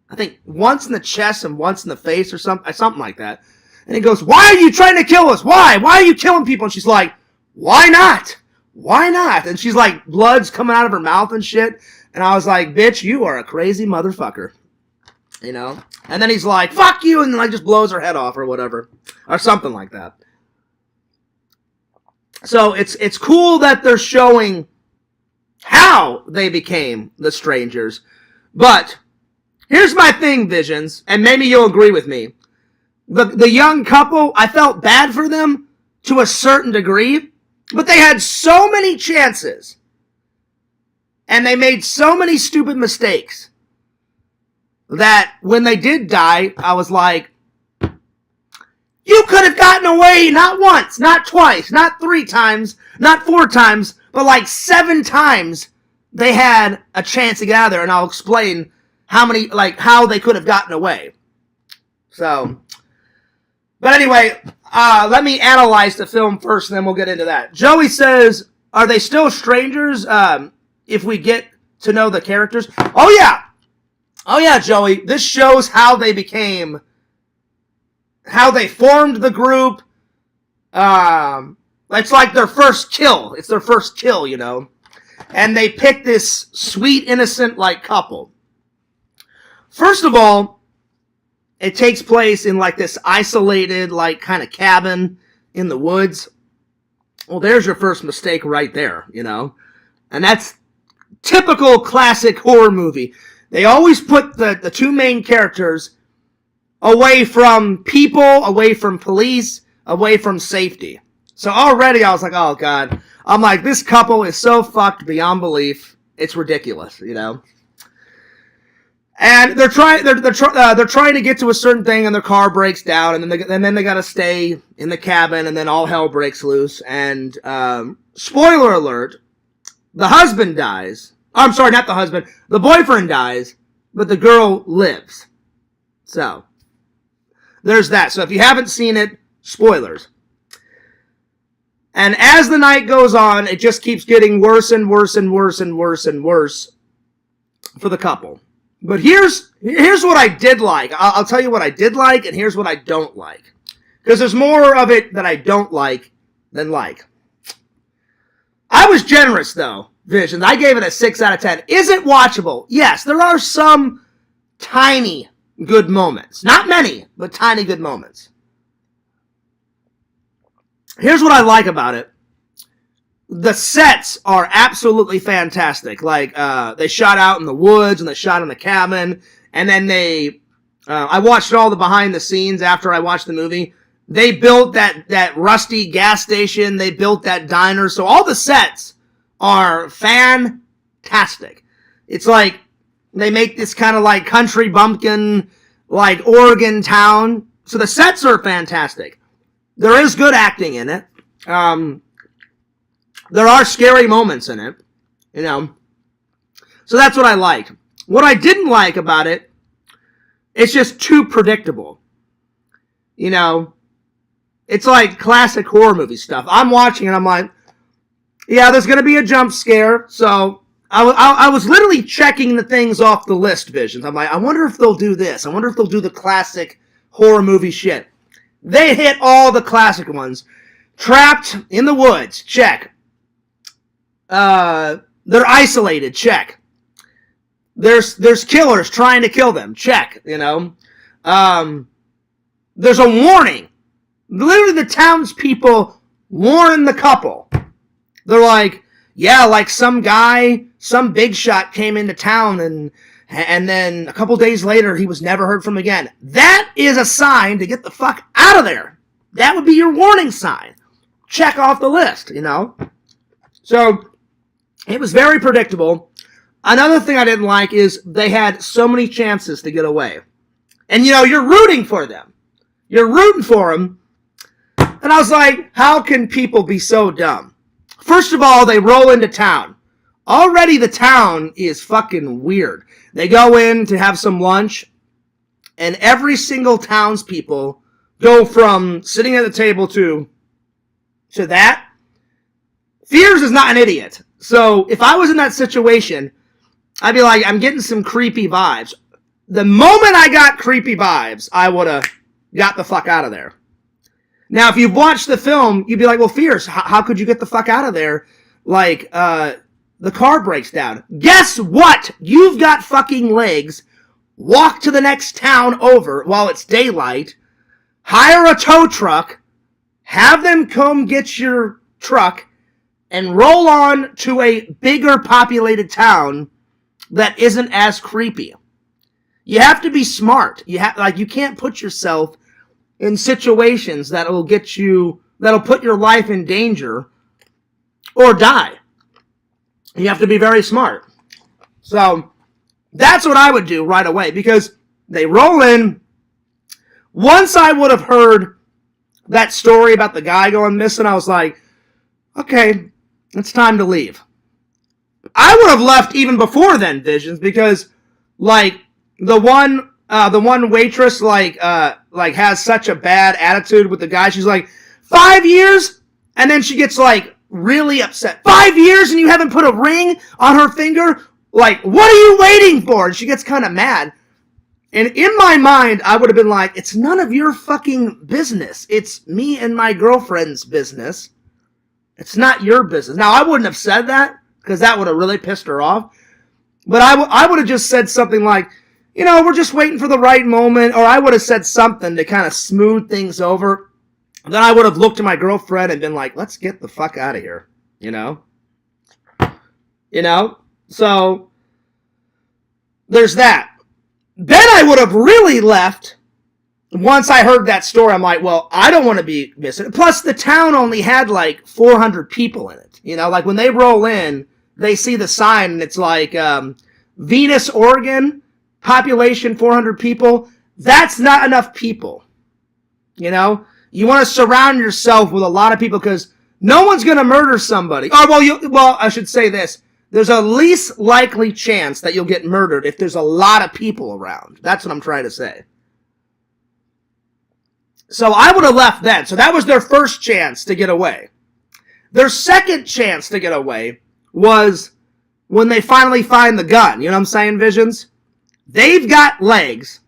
I think once in the chest and once in the face or something like that. And he goes, why are you trying to kill us? Why? Why are you killing people? And she's like, why not? Why not? And she's like, blood's coming out of her mouth and shit. And I was like, bitch, you are a crazy motherfucker. And then he's like, fuck you, and just blows her head off or whatever. Or something like that. So it's cool that they're showing how they became the Strangers. But here's my thing, Visions, and maybe you'll agree with me. The young couple, I felt bad for them to a certain degree, but they had so many chances. And they made so many stupid mistakes that when they did die, I was like, you could have gotten away not once, not twice, not 3 times, not 4 times, but 7 times they had a chance to get out of there, and I'll explain how they could have gotten away. So, but anyway, let me analyze the film first, and then we'll get into that. Joey says, are they still strangers if we get to know the characters? Oh, yeah, Joey. This shows how they formed the group. It's like their first kill. It's their first kill, you know. And they pick this sweet, innocent, couple. First of all, it takes place in, this isolated, kind of cabin in the woods. Well, there's your first mistake right there, you know. And that's typical classic horror movie. They always put the two main characters away from people, away from police, away from safety. So already I was like, oh, God. I'm like, this couple is so fucked beyond belief. It's ridiculous, you know. And they're trying to get to a certain thing, and their car breaks down, and then they got to stay in the cabin, and then all hell breaks loose. And spoiler alert, the husband dies. I'm sorry, not the husband. The boyfriend dies, but the girl lives. So there's that. So if you haven't seen it, spoilers. And as the night goes on, it just keeps getting worse and worse and worse and worse and worse for the couple. But here's what I did like. I'll tell you what I did like, and here's what I don't like. Because there's more of it that I don't like than like. I was generous, though, Visions. I gave it a 6 out of 10. Is it watchable? Yes, there are some tiny good moments. Not many, but tiny good moments. Here's what I like about it. The sets are absolutely fantastic. They shot out in the woods, and they shot in the cabin, and then I watched all the behind the scenes after I watched the movie. They built that rusty gas station. They built that diner. So all the sets are fantastic. It's like they make this kind of country bumpkin, Oregon town. So the sets are fantastic. There is good acting in it. There are scary moments in it, you know. So that's what I liked. What I didn't like about it, it's just too predictable. You know, it's like classic horror movie stuff. I'm watching and I'm like, yeah, there's going to be a jump scare. So I was literally checking the things off the list, Visions. I'm like, I wonder if they'll do this. I wonder if they'll do the classic horror movie shit. They hit all the classic ones. Trapped in the woods, check. They're isolated, check. There's killers trying to kill them, check, you know. There's a warning. Literally the townspeople warn the couple. They're like, yeah, some guy, some big shot came into town and then a couple days later he was never heard from again. That is a sign to get the fuck out of there. That would be your warning sign. Check off the list, you know. So it was very predictable. Another thing I didn't like is they had so many chances to get away. And, you know, you're rooting for them. You're rooting for them. And I was like, how can people be so dumb? First of all, they roll into town. Already the town is fucking weird. They go in to have some lunch, and every single townspeople go from sitting at the table to that. Fears is not an idiot. So if I was in that situation, I'd be like, I'm getting some creepy vibes. The moment I got creepy vibes, I would have got the fuck out of there. Now, if you've watched the film, you'd be like, well, Fierce, how could you get the fuck out of there? The car breaks down. Guess what? You've got fucking legs. Walk to the next town over while it's daylight. Hire a tow truck. Have them come get your truck and roll on to a bigger populated town that isn't as creepy. You have to be smart. You can't put yourself in situations that'll put your life in danger or die. You have to be very smart. So that's what I would do right away, because they roll in. Once I would have heard that story about the guy going missing, I was like, okay, it's time to leave. I would have left even before then, Visions, because, the one waitress like has such a bad attitude with the guy. She's like, 5 years? And then she gets like really upset. 5 years and you haven't put a ring on her finger? Like, what are you waiting for? And she gets kind of mad. And in my mind, I would have been like, it's none of your fucking business. It's me and my girlfriend's business. It's not your business. Now, I wouldn't have said that because that would have really pissed her off. But I would have just said something like, you know, we're just waiting for the right moment. Or I would have said something to kind of smooth things over. Then I would have looked at my girlfriend and been like, let's get the fuck out of here. You know? So, there's that. Then I would have really left once I heard that story. I'm like, well, I don't want to be missing. Plus, the town only had like 400 people in it. You know, like when they roll in, they see the sign and it's like Venus, Oregon, population 400 people. That's not enough people. You know, you want to surround yourself with a lot of people because no one's going to murder somebody. Oh, well, I should say this. There's a least likely chance that you'll get murdered if there's a lot of people around. That's what I'm trying to say. So I would have left then. So that was their first chance to get away. Their second chance to get away was when they finally find the gun. You know what I'm saying, Visions? They've got legs.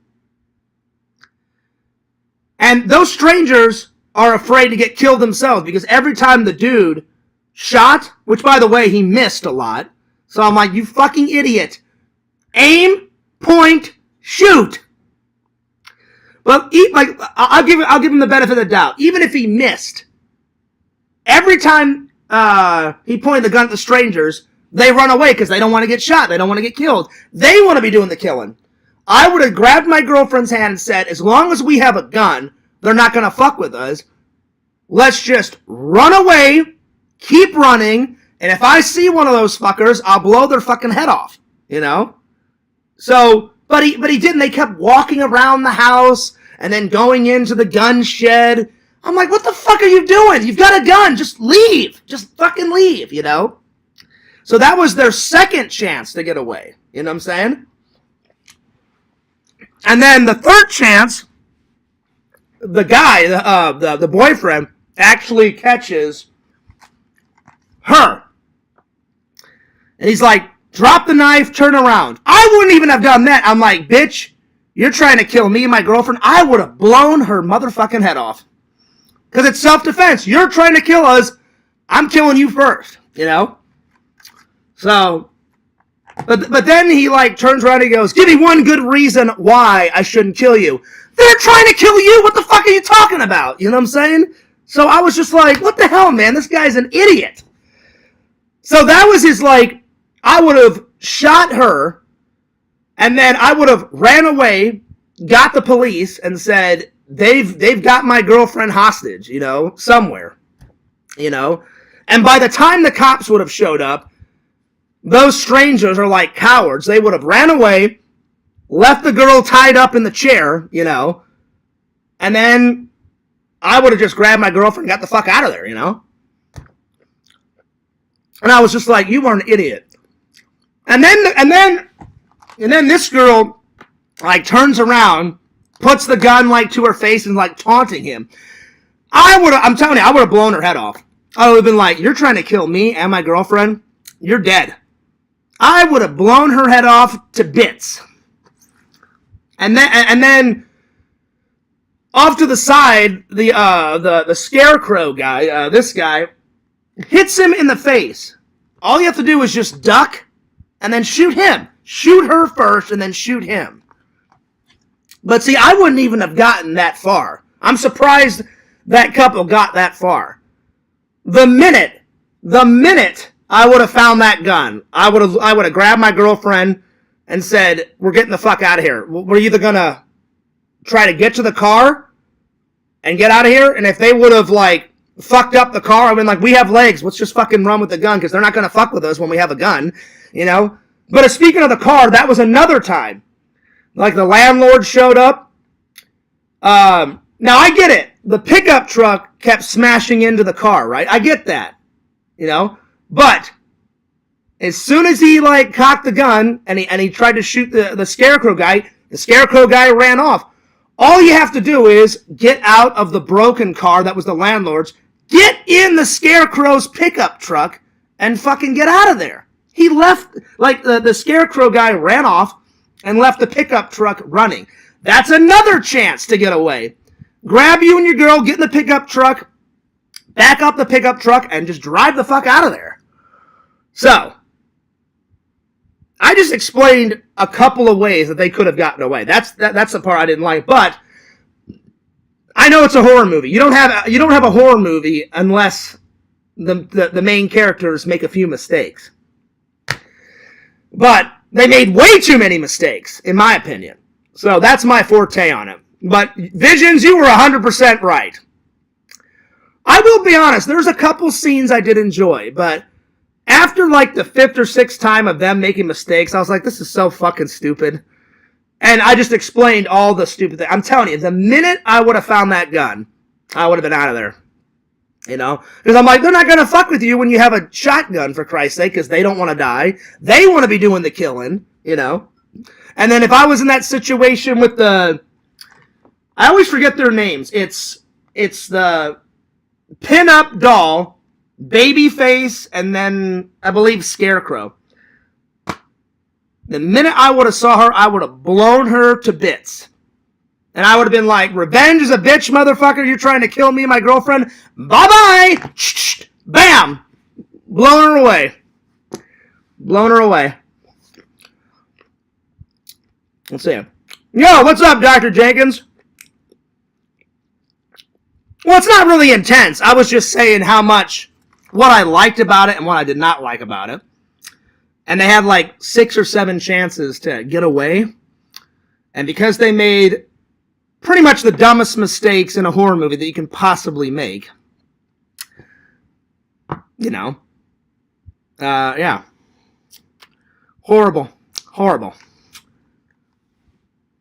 And those strangers are afraid to get killed themselves because every time the dude shot, which by the way, he missed a lot. So I'm like, you fucking idiot. Aim, point, shoot. But I'll give him the benefit of the doubt. Even if he missed, every time he pointed the gun at the strangers, they run away because they don't want to get shot. They don't want to get killed. They want to be doing the killing. I would have grabbed my girlfriend's hand and said, as long as we have a gun, they're not going to fuck with us. Let's just run away, keep running, and if I see one of those fuckers, I'll blow their fucking head off, you know? So, but he didn't. They kept walking around the house and then going into the gun shed. I'm like, what the fuck are you doing? You've got a gun. Just leave. Just fucking leave, you know? So that was their second chance to get away. You know what I'm saying? And then the third chance, the guy, the boyfriend, actually catches her. And he's like, drop the knife, turn around. I wouldn't even have done that. I'm like, bitch, you're trying to kill me and my girlfriend. I would have blown her motherfucking head off. Because it's self-defense. You're trying to kill us. I'm killing you first, you know? So, but then he like turns around and he goes, give me one good reason why I shouldn't kill you. They're trying to kill you. What the fuck are you talking about? You know what I'm saying? So I was just like, what the hell, man? This guy's an idiot. So that was his like, I would have shot her and then I would have ran away, got the police and said, they've got my girlfriend hostage, you know, somewhere, you know. And by the time the cops would have showed up, those strangers are like cowards. They would have ran away, left the girl tied up in the chair, you know, and then I would have just grabbed my girlfriend and got the fuck out of there, you know. And I was just like, you are an idiot. And then this girl like turns around, puts the gun like to her face and like taunting him. I'm telling you, I would have blown her head off. I would have been like, you're trying to kill me and my girlfriend? You're dead. I would have blown her head off to bits. And then off to the side, the scarecrow guy, this guy, hits him in the face. All you have to do is just duck and then shoot him. Shoot her first and then shoot him. But see, I wouldn't even have gotten that far. I'm surprised that couple got that far. The minute I would have found that gun, I would have grabbed my girlfriend and said, we're getting the fuck out of here. We're either going to try to get to the car and get out of here, and if they would have, like, fucked up the car, I mean, like, we have legs, let's just fucking run with the gun, because they're not going to fuck with us when we have a gun, you know? But speaking of the car, that was another time. Like, the landlord showed up. Now, I get it. The pickup truck kept smashing into the car, right? I get that, you know? But as soon as he, like, cocked the gun and he tried to shoot the scarecrow guy, The Scarecrow guy ran off. All you have to do is get out of the broken car that was the landlord's, get in the Scarecrow's pickup truck, and fucking get out of there. He left, like, the Scarecrow guy ran off and left the pickup truck running. That's another chance to get away. Grab you and your girl, get in the pickup truck, back up the pickup truck, and just drive the fuck out of there. So, I just explained a couple of ways that they could have gotten away. That's the part I didn't like, but I know it's a horror movie. You don't have a horror movie unless the main characters make a few mistakes. But they made way too many mistakes, in my opinion. So that's my forte on it. But Visions, you were 100% right. I will be honest, there's a couple scenes I did enjoy, but after like the 5th or 6th time of them making mistakes, I was like, this is so fucking stupid. And I just explained all the stupid things. I'm telling you, the minute I would have found that gun, I would have been out of there. You know? Because I'm like, they're not going to fuck with you when you have a shotgun, for Christ's sake, because they don't want to die. They want to be doing the killing, you know? And then if I was in that situation with the... I always forget their names. It's the pin-up doll, Babyface, and then, I believe, Scarecrow. The minute I would have saw her, I would have blown her to bits. And I would have been like, revenge is a bitch, motherfucker. You're trying to kill me and my girlfriend. Bye-bye! Bam! Blown her away. Blown her away. Let's see. Yo, what's up, Dr. Jenkins? Well, it's not really intense. I was just saying what I liked about it and what I did not like about it. And they had like 6 or 7 chances to get away. And because they made pretty much the dumbest mistakes in a horror movie that you can possibly make, you know, yeah. Horrible. Horrible.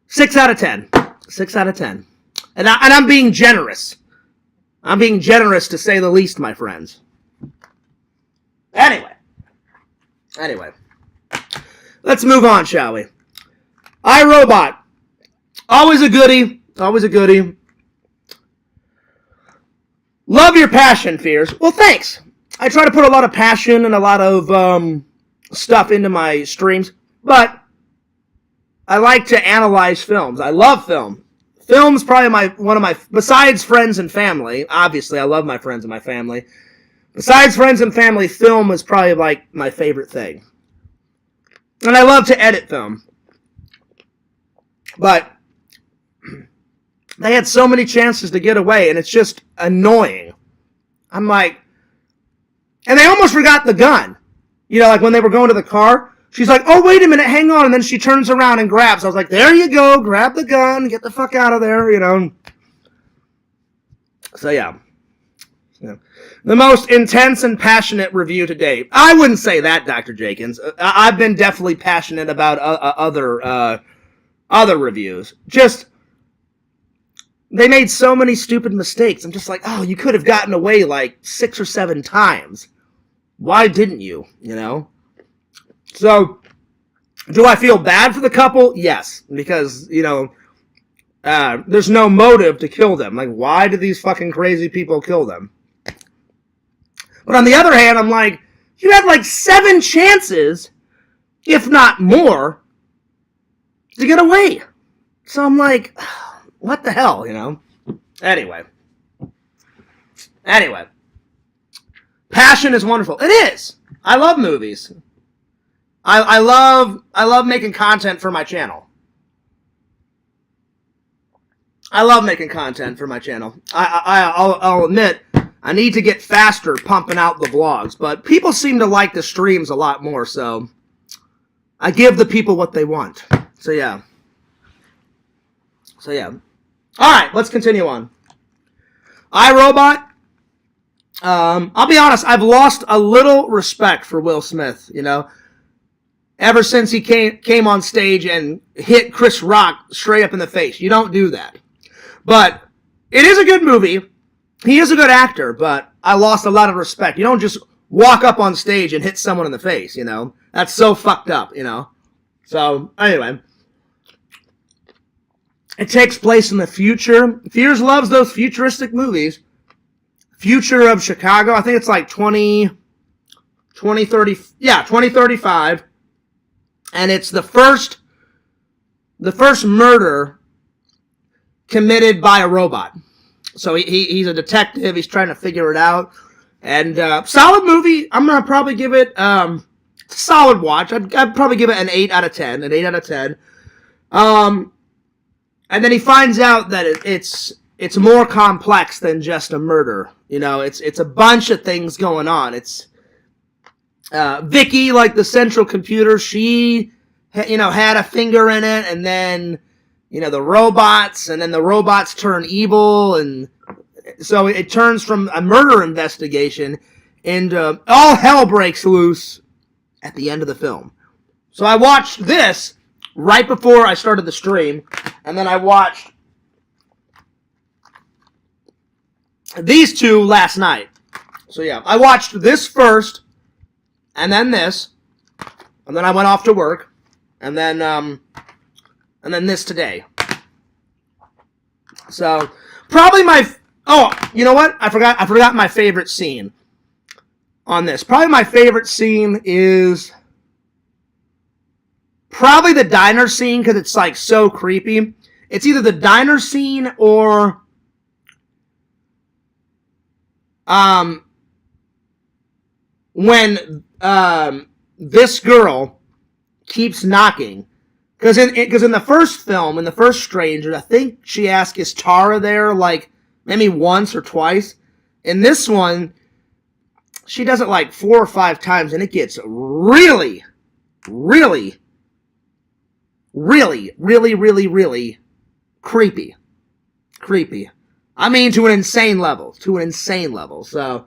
6 out of 10. 6 out of 10. And I'm being generous. I'm being generous to say the least, my friends. Anyway, let's move on, shall we? Irobot, always a goodie, always a goodie. Love your passion, Fears. Well, thanks. I try to put a lot of passion and a lot of stuff into my streams, but I like to analyze films. I love film. Film's probably one of my, besides friends and family, obviously I love my friends and my family. Besides friends and family, film is probably like my favorite thing. And I love to edit film. But they had so many chances to get away, and it's just annoying. I'm like, and they almost forgot the gun. You know, like when they were going to the car, she's like, oh, wait a minute, hang on. And then she turns around and grabs. I was like, there you go, grab the gun, get the fuck out of there, you know. So, yeah. The most intense and passionate review to date. I wouldn't say that, Dr. Jenkins. I've been definitely passionate about other reviews. Just, they made so many stupid mistakes. I'm just like, oh, you could have gotten away like 6 or 7 times. Why didn't you, you know? So, do I feel bad for the couple? Yes, because, you know, there's no motive to kill them. Like, why did these fucking crazy people kill them? But on the other hand, I'm like, you had like 7 chances, if not more, to get away. So I'm like, what the hell, you know? Anyway. Passion is wonderful. It is. I love movies. I love making content for my channel. I'll admit, I need to get faster pumping out the vlogs, but people seem to like the streams a lot more, so I give the people what they want. So yeah. Alright, let's continue on. Irobot. I'll be honest, I've lost a little respect for Will Smith, you know. Ever since he came on stage and hit Chris Rock straight up in the face. You don't do that. But it is a good movie. He is a good actor, but I lost a lot of respect. You don't just walk up on stage and hit someone in the face, you know. That's so fucked up, you know. So, anyway. It takes place in the future. Fears loves those futuristic movies. Future of Chicago. I think it's like 2035. And it's the first murder committed by a robot. So he's a detective. He's trying to figure it out. And solid movie. I'm going to probably give it solid watch. I'd probably give it an 8 out of 10. An 8 out of 10. And then he finds out that it's more complex than just a murder. You know, it's a bunch of things going on. It's Vicky, like the central computer, she had a finger in it, and then the robots, and then the robots turn evil, and so it turns from a murder investigation into all hell breaks loose at the end of the film. So I watched this right before I started the stream, and then I watched these two last night. So yeah, I watched this first, and then this, and then I went off to work, and then this today. So probably you know what? I forgot my favorite scene on this. Probably my favorite scene is probably the diner scene, because it's like so creepy. It's either the diner scene or when this girl keeps knocking, because in the first film, in the first Stranger, I think she asked, "Is Tara there?" like maybe once or twice. In this one, she does it like 4 or 5 times, and it gets really, really, really, really, really, really creepy. Creepy. I mean, to an insane level. So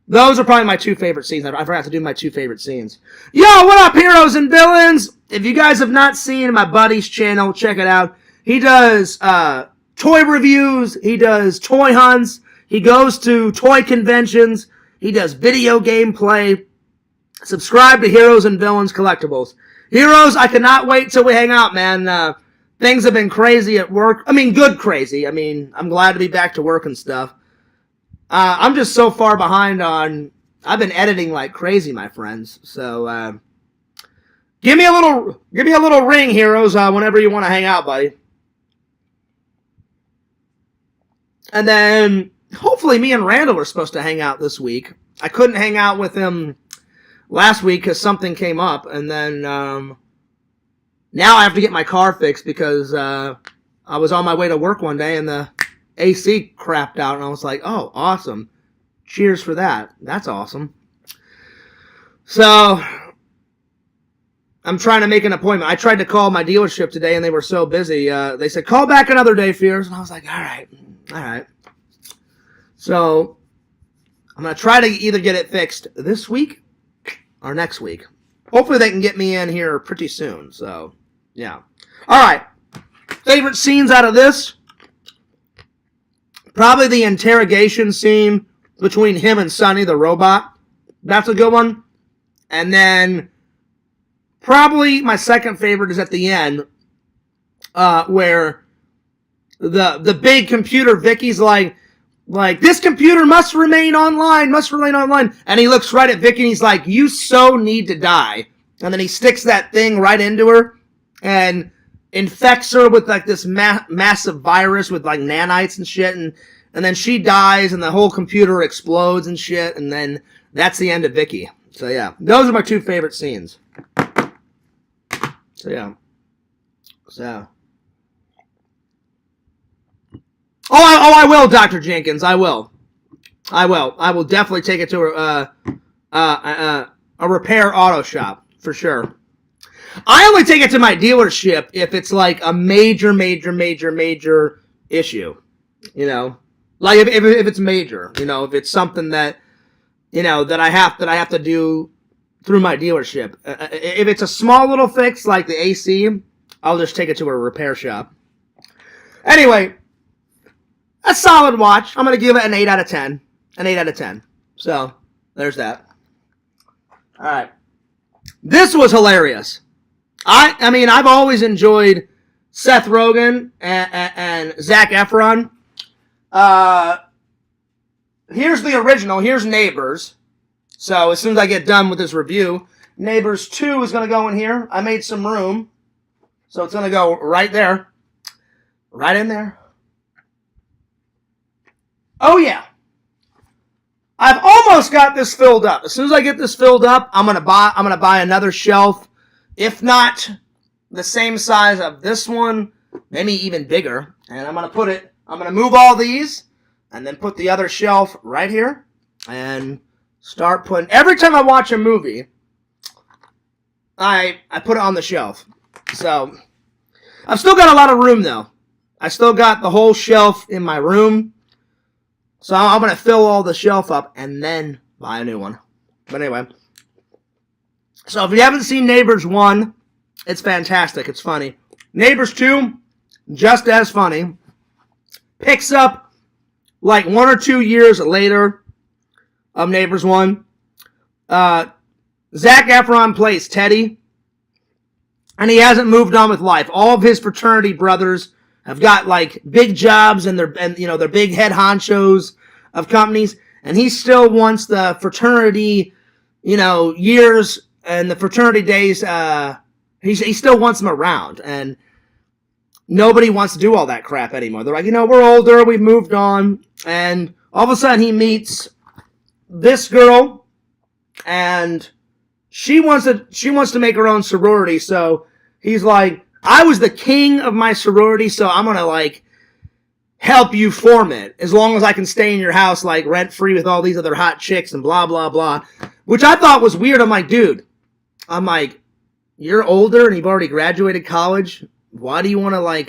those are probably my 2 favorite scenes. I forgot to do my 2 favorite scenes. Yo, what up, heroes and villains? If you guys have not seen my buddy's channel, check it out. He does toy reviews. He does toy hunts. He goes to toy conventions. He does video gameplay. Subscribe to Heroes and Villains Collectibles. Heroes, I cannot wait till we hang out, man. Things have been crazy at work. I mean, good crazy. I mean, I'm glad to be back to work and stuff. I'm just so far behind on... I've been editing like crazy, my friends. So, give me a little ring, heroes, whenever you want to hang out, buddy. And then, hopefully, me and Randall are supposed to hang out this week. I couldn't hang out with him last week because something came up. And then, now I have to get my car fixed because I was on my way to work one day and the AC crapped out, and I was like, oh, awesome. Cheers for that. That's awesome. So, I'm trying to make an appointment. I tried to call my dealership today, and they were so busy. They said, call back another day, Fears. And I was like, all right. So, I'm going to try to either get it fixed this week or next week. Hopefully they can get me in here pretty soon. So, yeah. All right. Favorite scenes out of this? Probably the interrogation scene between him and Sonny, the robot. That's a good one. And then probably my second favorite is at the end, where the big computer, Vicky's like, this computer must remain online. And he looks right at Vicky and he's like, you so need to die. And then he sticks that thing right into her and infects her with like this massive virus with like nanites and shit, and then she dies and the whole computer explodes and shit, and then that's the end of Vicky. So yeah, those are my 2 favorite scenes. So yeah. I will, Dr. Jenkins. I will definitely take it to a repair auto shop for sure. I only take it to my dealership if it's like a major issue, like if it's major, if it's something that, that I have to do through my dealership. If it's a small little fix like the AC, I'll just take it to a repair shop. Anyway, a solid watch. I'm going to give it an 8 out of 10. An 8 out of 10. So, there's that. All right. This was hilarious. I mean, I've always enjoyed Seth Rogen and Zac Efron. Here's the original. Here's Neighbors. So as soon as I get done with this review, Neighbors 2 is going to go in here. I made some room. So it's going to go right there. Right in there. Oh, yeah. I've almost got this filled up. As soon as I get this filled up, I'm going to buy another shelf. If not the same size of this one, maybe even bigger. And I'm going to move all these and then put the other shelf right here and start putting, every time I watch a movie, I put it on the shelf. So I've still got a lot of room though. I still got the whole shelf in my room. So I'm going to fill all the shelf up and then buy a new one. But anyway. So if you haven't seen Neighbors 1, it's fantastic. It's funny. Neighbors 2, just as funny. Picks up like 1 or 2 years later of Neighbors 1. Zac Efron plays Teddy. And he hasn't moved on with life. All of his fraternity brothers have got like big jobs and they're big head honchos of companies, and he still wants the fraternity, years and the fraternity days. He still wants them around, and nobody wants to do all that crap anymore. They're like, we're older, we've moved on, and all of a sudden he meets this girl, and she wants to make her own sorority. So he's like, I was the king of my sorority, so I'm going to, help you form it, as long as I can stay in your house, rent-free with all these other hot chicks and blah, blah, blah. Which I thought was weird. I'm like, dude, you're older and you've already graduated college. Why do you want to,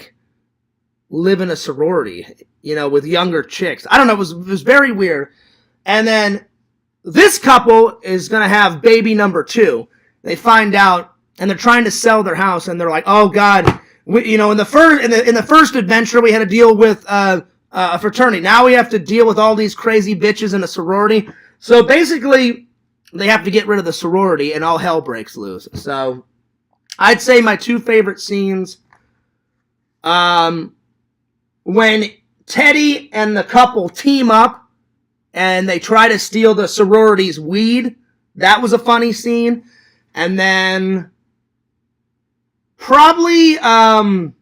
live in a sorority, with younger chicks? I don't know. It was very weird. And then this couple is going to have baby number 2. They find out, and they're trying to sell their house, and they're like, "Oh God, in the first adventure we had to deal with a fraternity. Now we have to deal with all these crazy bitches in a sorority." So basically, they have to get rid of the sorority, and all hell breaks loose. So I'd say my 2 favorite scenes, when Teddy and the couple team up and they try to steal the sorority's weed. That was a funny scene. And then probably the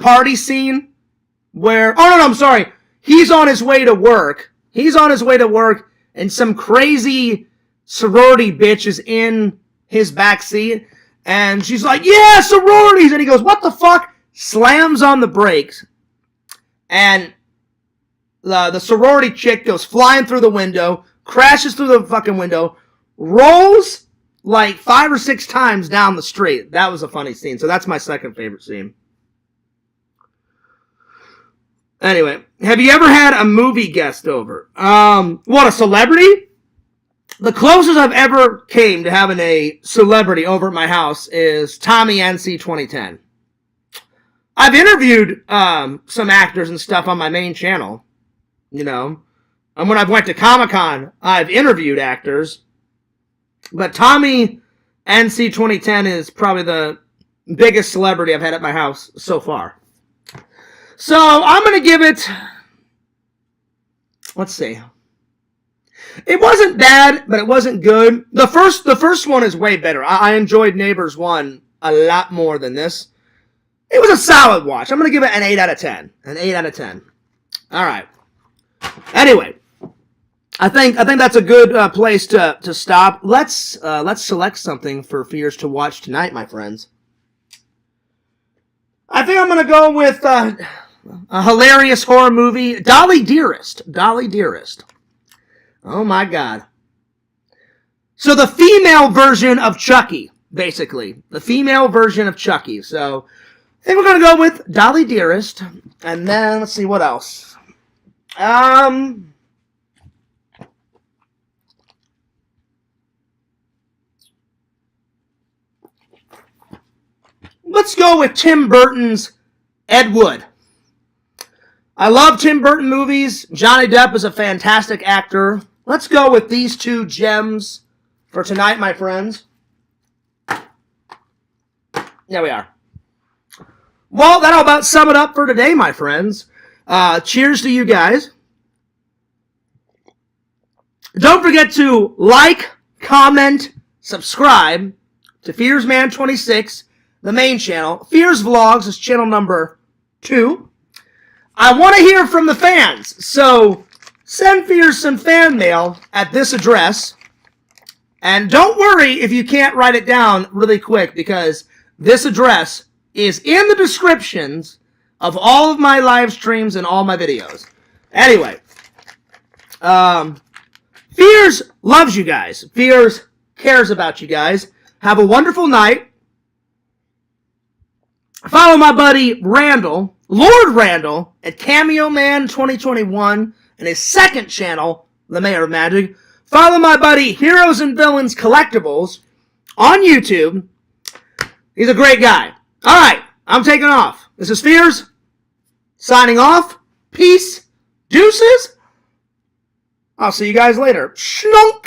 party scene where, I'm sorry. He's on his way to work. And some crazy sorority bitch is in his backseat. And she's like, "Yeah, sororities." And he goes, "What the fuck?" Slams on the brakes. And the sorority chick goes flying through the window, crashes through the fucking window, rolls 5 or 6 times down the street. That was a funny scene. So that's my second favorite scene. Anyway, have you ever had a movie guest over? What, a celebrity? The closest I've ever came to having a celebrity over at my house is Tommy NC 2010. I've interviewed some actors and stuff on my main channel, And when I've went to Comic-Con, I've interviewed actors. But Tommy NC 2010 is probably the biggest celebrity I've had at my house so far. So I'm going to give it, let's see. It wasn't bad, but it wasn't good. The first one is way better. I enjoyed Neighbors 1 a lot more than this. It was a solid watch. I'm going to give it an 8 out of 10. An 8 out of 10. All right. Anyway, I think that's a good place to stop. Let's select something for fears to watch tonight, my friends. I think I'm going to go with a hilarious horror movie, Dolly Dearest. Dolly Dearest. Oh my God. So the female version of Chucky, basically. The female version of Chucky. So I think we're going to go with Dolly Dearest. And then, let's see, what else? Let's go with Tim Burton's Ed Wood. I love Tim Burton movies. Johnny Depp is a fantastic actor. Let's go with these 2 gems for tonight, my friends. There we are. Well, that'll about sum it up for today, my friends. Cheers to you guys. Don't forget to like, comment, subscribe to FearsMan26, the main channel. Fears Vlogs is channel number 2. I want to hear from the fans, so send Fears some fan mail at this address. And don't worry if you can't write it down really quick, because this address is in the descriptions of all of my live streams and all my videos. Anyway, Fears loves you guys. Fears cares about you guys. Have a wonderful night. Follow my buddy Randall, Lord Randall, at Cameo Man 2021 and his second channel, The Mayor of Magic. Follow my buddy Heroes and Villains Collectibles on YouTube. He's a great guy. All right, I'm taking off. This is Fears, signing off. Peace. Deuces. I'll see you guys later. Schnunk.